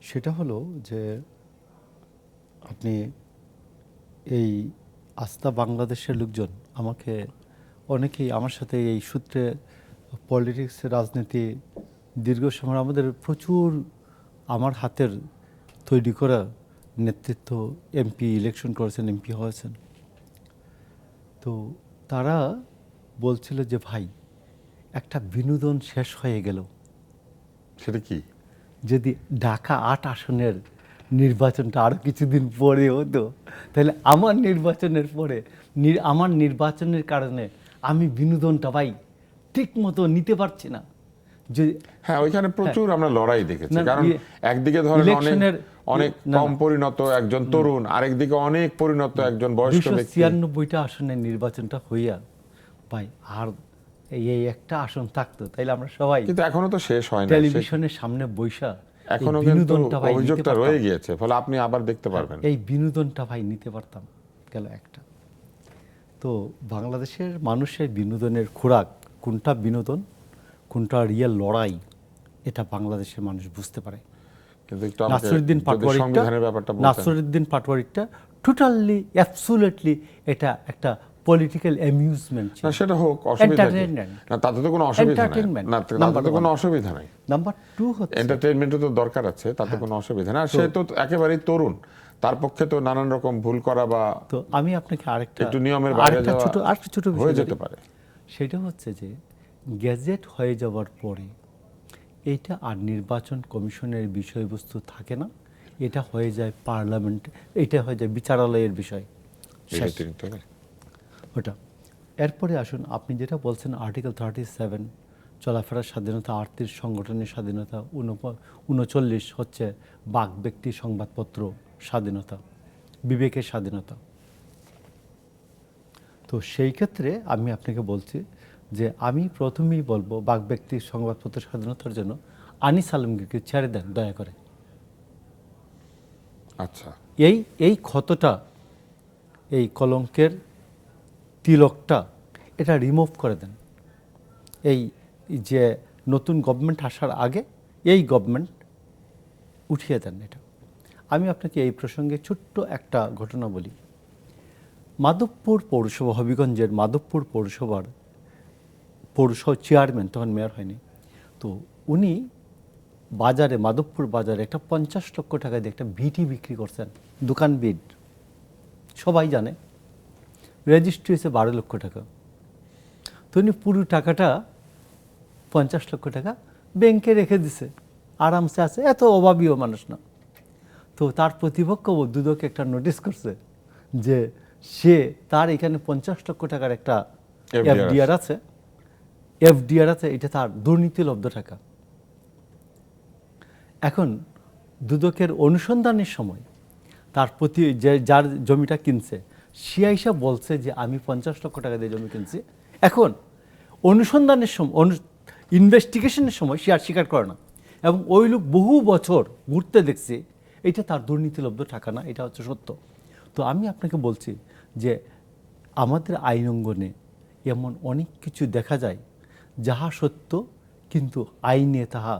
সেটা হলো যে আপনি এই আস্থা বাংলাদেশের লোকজন আমাকে অনেকেই আমার সাথে এই সূত্রে পলিটিক্স, রাজনীতি দীর্ঘ সময় আমাদের প্রচুর আমার হাতের তৈরি করা নেতৃত্ব এমপি ইলেকশন করেছেন, এমপি হয়েছেন। তো তারা বলছিল যে ভাই একটা বিনোদন শেষ হয়ে গেল, সেটা কি? যদি ঢাকা 8 আসনের নির্বাচনটা আরও কিছুদিন পরে হতো, তাহলে আমার নির্বাচনের পরে আমার নির্বাচনের কারণে আমি বিনোদনটা ভাই ঠিক মতো নিতে পারছি না। যে হ্যাঁ, ওইখানে প্রচুর আমরা লড়াই দেখেছি। না, কারণ একদিকে ধরেন ইলেকশনের অনেক কম পরিণত একজন তরুণ, আরেকদিকে অনেক পরিণত একজন বয়স্ক ব্যক্তি। 296টা আসনের নির্বাচনটা হইয়া ভাই আর এই একটা আসন থাকতো তাইলে আমরা সবাই কিন্তু এখনো তো শেষ হয় না। টেলিভিশনের সামনে বৈশা এখনো কিন্তু অভিযোগটা রয়ে গিয়েছে, ফলে আপনি আবার দেখতে পারবেন। এই বিনোদনটা ভাই নিতে পারতাম, গেল একটা। তো বাংলাদেশের মানুষের বিনোদনের খোরাক কোনটা বিনোদন, কোনটা রিয়েল লড়াই, এটা বাংলাদেশের মানুষ বুঝতে পারে। কিন্তু একটু আমাকে নাসিরুদ্দিন যদি সংবিধানের ব্যাপারটা বলতেন। নাসিরুদ্দিন পাটোয়ারিটা টোটালি অ্যাবসুলেটলি এটা একটা পলিটিক্যাল অ্যামিউজমেন্ট। না, সেটা হোক, অসুবিধা কি? না, তাতে তো কোনো অসুবিধা নাই। না, তাতে তো কোনো অসুবিধা নাই। নাম্বার 2 হচ্ছে এন্টারটেইনমেন্টও তো দরকার আছে, তাতে কোনো অসুবিধা না। সে তো একেবারেই তরুণ, তার পক্ষে তো নানান রকম ভুল করা বা তো আমি আপনাকে আরেকটা একটু নিয়মের বাইরে যাওয়া ছোট হয়ে বিষয় যেতে পারে। সেটা হচ্ছে যে গ্যাজেট হয়ে যাওয়ার পরে এইটা আর নির্বাচন কমিশনের বিষয়বস্তু থাকে না, এটা হয়ে যায় পার্লামেন্ট, এটা হয়ে যায় বিচারালয়ের বিষয়, শেষ। ওটা এরপরে আসুন আপনি যেটা বলছেন আর্টিকেল 37 চলাফেরার স্বাধীনতা, 38 সংগঠনের স্বাধীনতা, 39 হচ্ছে বাক ব্যক্তি সংবাদপত্র স্বাধীনতা, বিবেকের স্বাধীনতা। তো সেই ক্ষেত্রে আমি আপনাকে বলছি যে আমি প্রথমেই বলবো বাক ব্যক্তি সংবাদপত্র স্বাধীনতার জন্য আনিস আলমগীরকে ছেড়ে দেন দয়া করে। আচ্ছা, এই ক্ষতটা, এই কলঙ্কের তিলকটা এটা রিমুভ করে দেন। এই যে নতুন গভর্নমেন্ট আসার আগে এই গভর্নমেন্ট উঠিয়ে দেন এটা। আমি আপনাকে এই প্রসঙ্গে ছোট্ট একটা ঘটনা বলি। মাধবপুর পৌরসভা, হবিগঞ্জের মাধবপুর পৌরসভার পৌরসভা চেয়ারম্যান, তখন মেয়র হয়নি, তো উনি বাজারে, মাধবপুর বাজারে একটা 50 লক্ষ টাকা দিয়ে একটা ভিটি বিক্রি করছেন, দোকান বিড, সবাই জানে। রেজিস্ট্রি হয়েছে 12 লক্ষ টাকা। তো উনি পুরো টাকাটা 50 লক্ষ টাকা ব্যাংকে রেখে দিছে, আরামসে আছে, এত অভাবীও মানুষ না। তো তার প্রতিপক্ষ দুদকে একটা নোটিশ করছে যে সে তার এখানে 50 লক্ষ টাকার একটা এফডিআর আছে, এটা তার দুর্নীতিলব্ধ টাকা। এখন দুদকের অনুসন্ধানের সময় তার প্রতি যার জমিটা কিনছে সে আইসা বলছে যে আমি 50 লক্ষ টাকা দিয়ে জমি কিনছি। এখন অনুসন্ধানের সময়, ইনভেস্টিগেশনের সময় সে আর স্বীকার করে না, এবং ওই লোক বহু বছর ঘুরতে দেখছে এটা তার দুর্নীতিলব্ধ টাকা না, এটা হচ্ছে সত্য। তো আমি আপনাকে বলছি যে আমাদের আইন অঙ্গনে এমন অনেক কিছু দেখা যায় যাহা সত্য কিন্তু আইনে তাহা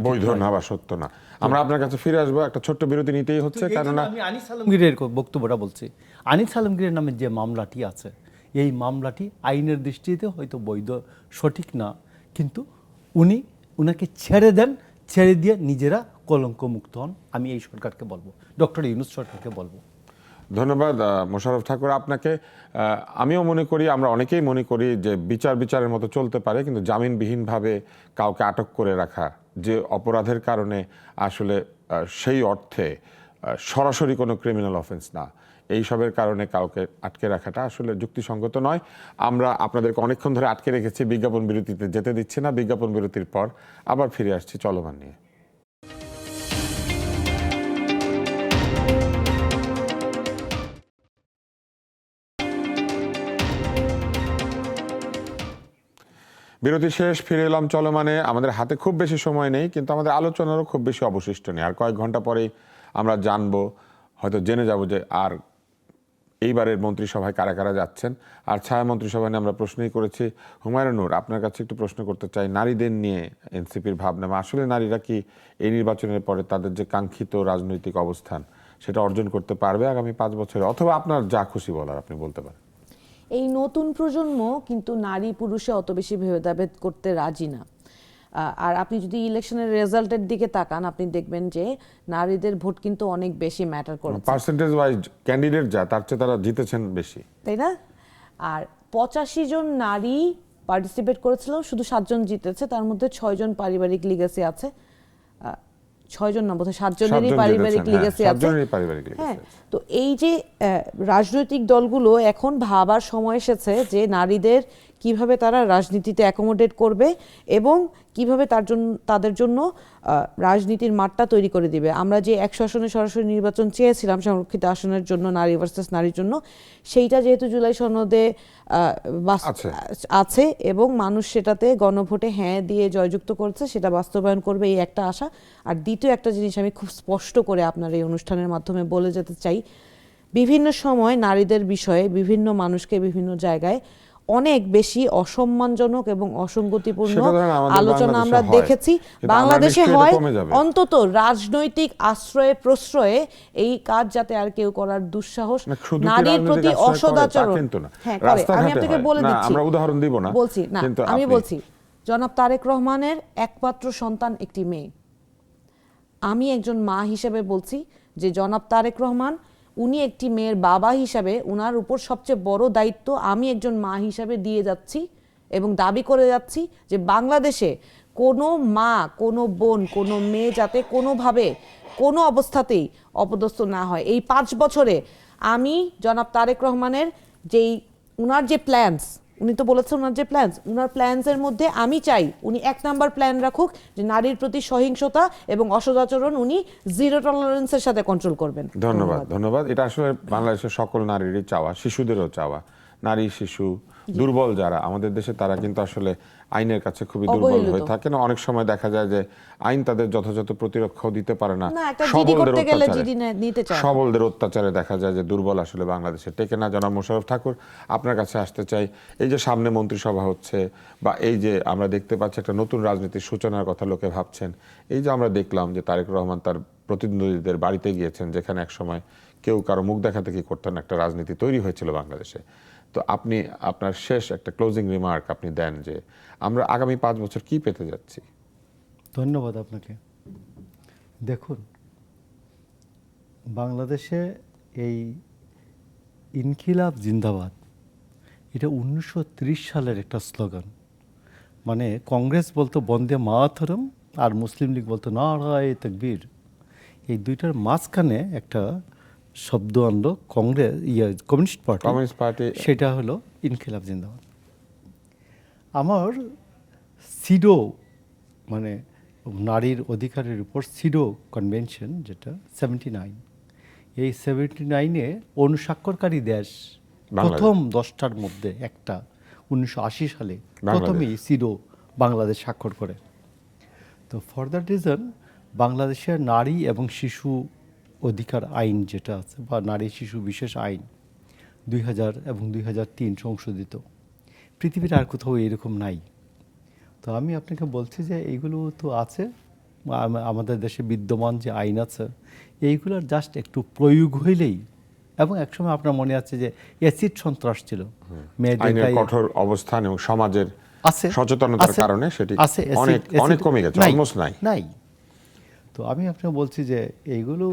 বৈধ না বা সত্য না। আমরা আপনার কাছে ফিরে আসবো, একটা ছোট্ট বিরতি নিতেই হচ্ছে, কেননা আমি আনিস আলমগীরের বক্তব্যটা বলছি। আনিস আলমগীরের নামে যে মামলাটি আছে, এই মামলাটি আইনের দৃষ্টিতে হয়তো বৈধ, সঠিক না, কিন্তু উনাকে ছেড়ে দেন, ছেড়ে দিয়ে নিজেরা কলঙ্ক মুক্ত হন। আমি এই সরকারকে বলবো, ডক্টর ইউনূস সরকারকে বলবো। ধন্যবাদ মোশাররফ ঠাকুর আপনাকে। আমিও মনে করি, আমরা অনেকেই মনে করি যে বিচারের মতো চলতে পারে, কিন্তু জামিনবিহীনভাবে কাউকে আটক করে রাখা যে অপরাধের কারণে আসলে সেই অর্থে সরাসরি কোনো ক্রিমিনাল অফেন্স না, এইসবের কারণে কাউকে আটকে রাখাটা আসলে যুক্তিসঙ্গত নয়। আমরা আপনাদেরকে অনেকক্ষণ ধরে আটকে রেখেছি, বিজ্ঞাপন বিরতিতে যেতে দিচ্ছি না। বিজ্ঞাপন বিরতির পর আবার ফিরে আসছি চলমান নিয়ে। বিরতি শেষ, ফিরে এলাম চলমানে। আমাদের হাতে খুব বেশি সময় নেই, কিন্তু আমাদের আলোচনারও খুব বেশি অবশিষ্ট নেই। আর কয়েক ঘন্টা পরেই আমরা জানবো, হয়তো জেনে যাব যে আর এইবারের মন্ত্রিসভায় কারা কারা যাচ্ছেন। আর ছায়া মন্ত্রিসভায় নিয়ে আমরা প্রশ্নই করেছি। হুমায়ুন নূর, আপনার কাছে একটু প্রশ্ন করতে চাই নারীদের নিয়ে এনসিপির ভাবনা। আসলে নারীরা কি এই নির্বাচনের পরে তাদের যে কাঙ্ক্ষিত রাজনৈতিক অবস্থান সেটা অর্জন করতে পারবে আগামী 5 বছরে, অথবা আপনার যা খুশি বলার আপনি বলতে পারেন? এই নতুন প্রজন্ম কিন্তু নারী পুরুষে অত বেশি ভেদাভেদ করতে রাজি না। আর আপনি যদি ইলেকশনের রেজাল্টের দিকে তাকান, আপনি দেখবেন যে নারীদের ভোট কিন্তু অনেক বেশি ম্যাটার করছে। পার্সেন্টেজ ওয়াইজ ক্যান্ডিডেট যা, তার চেয়ে তারা জিতেছেন বেশি, তাই না? আর 85 জন নারী পার্টিসিপেট করেছিল, শুধু 7 জন জিতেছে। তার মধ্যে 6 জন পারিবারিক লিগ্যাসি আছে। 6 জন না, বোধহয় 7 জনেরই পারিবারিক লিগ্যাসি আছে। হ্যাঁ, তো এই যে রাজনৈতিক দলগুলো এখন ভাবার সময় এসেছে যে নারীদের কিভাবে তারা রাজনীতিতে অ্যাকোমোডেট করবে এবং কিভাবে তাদের জন্য রাজনীতির মাঠটা তৈরি করে দিবে। আমরা যে 100 আসনে সরাসরি নির্বাচন চেয়েছিলাম সংরক্ষিত আসনের জন্য, নারী ভার্সেস নারীর জন্য, সেইটা যেহেতু জুলাই সনদে আছে এবং মানুষ সেটাতে গণভোটে হ্যাঁ দিয়ে জয়যুক্ত করেছে, সেটা বাস্তবায়ন করবে এই একটা আশা। আর দ্বিতীয় একটা জিনিস আমি খুব স্পষ্ট করে আপনার এই অনুষ্ঠানের মাধ্যমে বলে যেতে চাই, বিভিন্ন সময় নারীদের বিষয়ে বিভিন্ন মানুষকে বিভিন্ন জায়গায় অনেক বেশি অসম্মানজনক এবং অসঙ্গতিপূর্ণ আলোচনা আমরা দেখেছি। বাংলাদেশে হয় অন্তত রাজনৈতিক আশ্রয়ে প্রশ্রয়ে এই কাজ যাতে আর কেউ করার দুঃসাহস, নারীর প্রতি অসদাচরণ। হ্যাঁ, আমি আপনাকে বলে দিচ্ছি, আমরা উদাহরণ দিব না, বলছি না, আমি বলছি জনাব তারেক রহমানের একমাত্র সন্তান একটি মেয়ে। আমি একজন মা হিসেবে বলছি যে জনাব তারেক রহমান, উনি একটি মেয়ের বাবা হিসাবে উনার উপর সবচেয়ে বড় দায়িত্ব আমি একজন মা হিসাবে দিয়ে যাচ্ছি এবং দাবি করে যাচ্ছি যে বাংলাদেশে কোনো মা, কোনো বোন, কোনো মেয়ে যাতে কোনোভাবে কোনো অবস্থাতেই অপদস্থ না হয়। এই 5 বছরে আমি জনাব তারেক রহমানের উনার যে প্ল্যানস, উনি তো বলেছেন উনার প্ল্যানসের মধ্যে আমি চাই উনি 1 নাম্বার প্ল্যান রাখুক যে নারীর প্রতি সহিংসতা এবং অসদাচরণ উনি 0 টলারেন্সের সাথে কন্ট্রোল করবেন। ধন্যবাদ। এটা আসলে বাংলাদেশের সকল নারীরই চাওয়া, শিশুদেরও চাওয়া। নারী, শিশু, দুর্বল যারা আমাদের দেশে, তারা কিন্তু আসলে আইনের কাছে খুবই দুর্বল হয়ে থাকে না। অনেক সময় দেখা যায় যে আইন তাদের যথাযথ প্রতিরক্ষাও দিতে পারে না। সবলদের অত্যাচারে দেখা যায় যে দুর্বল আসলে বাংলাদেশে টেকে না। জনাব মোশাররফ ঠাকুর, আপনার কাছে আসতে চাই, এই যে সামনে মন্ত্রিসভা হচ্ছে বা এই যে আমরা দেখতে পাচ্ছি একটা নতুন রাজনীতির সূচনার কথা লোকে ভাবছেন, এই যে আমরা দেখলাম যে তারেক রহমান তার প্রতিনিধিদের বাড়িতে গিয়েছেন, যেখানে একসময় কেউ কারো মুখ দেখাতে কি করতেন, একটা রাজনীতি তৈরি হয়েছিল বাংলাদেশে। তো আপনি আপনার শেষ একটা ক্লোজিং রিমার্ক আপনি দেন যে আমরা আগামী 5 বছর কি পেতে যাচ্ছি। ধন্যবাদ আপনাকে। দেখুন, বাংলাদেশে এই ইনকিলাব জিন্দাবাদ, এটা 1930 সালের একটা স্লোগান। মানে কংগ্রেস বলতো বন্দে মাতরম আর মুসলিম লীগ বলতো নারায়ে তাকবীর। এই দুইটার মাঝখানে একটা শব্দ আনলো কমিউনিস্ট পার্টি, সেটা হলো ইনকিলাব জিন্দাবাদ। আমার সিডো, মানে নারীর অধিকারের উপর সিডো কনভেনশন, যেটা 79, এই 79-এ অনুস্বাক্ষরকারী দেশ প্রথম 10টার মধ্যে একটা 1980 সালে প্রথমেই সিডো বাংলাদেশ স্বাক্ষর করে। তো ফর দ্যাট রিজন বাংলাদেশের নারী এবং শিশু অধিকার আইন যেটা আছে, বা নারী শিশু বিশেষ আইন 2000 এবং 2003 সংশোধিত, পৃথিবীর আর কোথাও এরকম নাই। তো আমি আপনাকে বলছি যে এইগুলো তো আছে আমাদের দেশে বিদ্যমান যে আইন আছে, এইগুলোর জাস্ট একটু প্রয়োগ হইলেই, এবং একসময় আপনার মনে আছে যে অ্যাসিড সন্ত্রাস ছিল, মেয়েদের কঠোর অবস্থান এবং সমাজের সচেতনতার কারণে সেটি অনেক কমে গেছে, অলমোস্ট নাই। তো আমি আপনাকে বলছি যে এইগুলো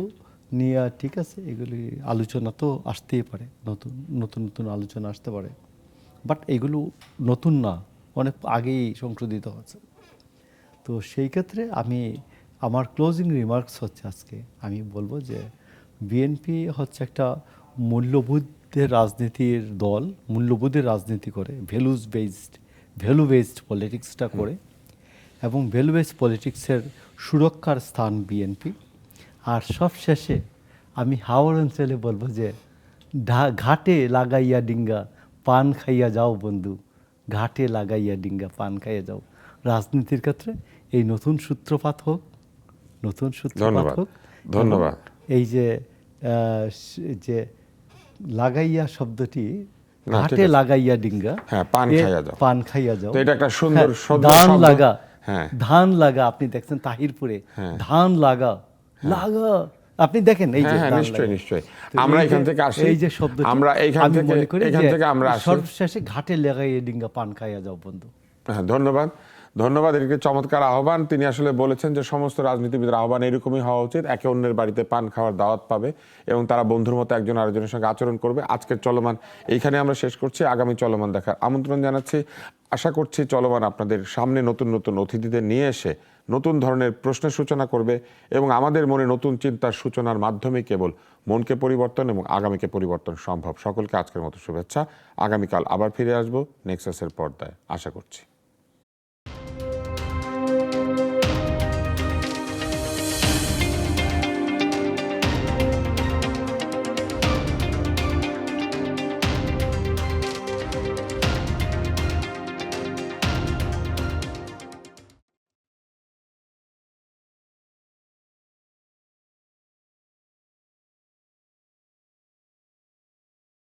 নিয়ে ঠিক আছে, এগুলি আলোচনা তো আসতেই পারে, নতুন আলোচনা আসতে পারে, বাট এগুলো নতুন না, অনেক আগেই সংশোধিত হচ্ছে। তো সেই ক্ষেত্রে আমার ক্লোজিং রিমার্কস হচ্ছে আজকে আমি বলবো যে বিএনপি হচ্ছে একটা মূল্যবোধের রাজনীতির দল মূল্যবোধের রাজনীতি করে, ভ্যালু বেসড পলিটিক্সটা করে, এবং ভ্যালু বেসড পলিটিক্সের সুরক্ষার স্থান বিএনপি। আর সব শেষে আমি হাওড় অঞ্চলে বলবো যে ঘাটে লাগাইয়া ডিঙ্গা পান খাইয়া যাও বন্ধু, ঘাটে লাগাইয়া ডিঙ্গা পান খাইয়া যাও। রাজনীতির ক্ষেত্রে এই নতুন সূত্রপাত হোক, নতুন সূত্রপাত ধন্যবাদ, হোক। ধন্যবাদ। এবং এই যে লাগাইয়া শব্দটি, না, ঠিক ঘাটে আছে। লাগাইয়া ডিঙ্গা, হ্যাঁ, পান এ খাইয়া যাও। পান খাইয়া যাও। তো এটা একটা সুন্দর হ্যাঁ, শব্দ, ধান শব্দ। লাগা, হ্যাঁ। ধান লাগা, আপনি দেখছেন তাহিরপুরে হ্যাঁ। ধান লাগা, লাগা, আপনি দেখেন এই যে হ্যাঁ, হ্যাঁ, ধান নিশ্চয়ই, লাগা। নিশ্চয়ই। তো আমরা এই এখান যে- থেকে আসি, এই যে শব্দটি আমরা এইখান আমি থেকে- মনে করি এখান যে থেকে আমরা আসি। সর্বশেষে ঘাটে লাগাইয়া ডিঙ্গা পান খাইয়া যাও বন্ধু। হ্যাঁ, ধন্যবাদ, ধন্যবাদ। এটিকে চমৎকার আহ্বান। তিনি আসলে বলেছেন যে সমস্ত রাজনীতিবিদের আহ্বান এরকমই হওয়া উচিত, একে অন্যের বাড়িতে পান খাওয়ার দাওয়াত পাবে এবং তারা বন্ধুর মতো একজন আরেকজনের সঙ্গে আচরণ করবে। আজকের চলমান এইখানে আমরা শেষ করছি, আগামী চলমান দেখার আমন্ত্রণ জানাচ্ছি। আশা করছি চলমান আপনাদের সামনে নতুন নতুন অতিথিদের নিয়ে এসে নতুন ধরনের প্রশ্নের সূচনা করবে এবং আমাদের মনে নতুন চিন্তার সূচনার মাধ্যমে কেবল মনকে পরিবর্তন এবং আগামীকে পরিবর্তন সম্ভব। সকলকে আজকের মতো শুভেচ্ছা। আগামীকাল আবার ফিরে আসবো নেক্সাসের পর্দায়, আশা করছি।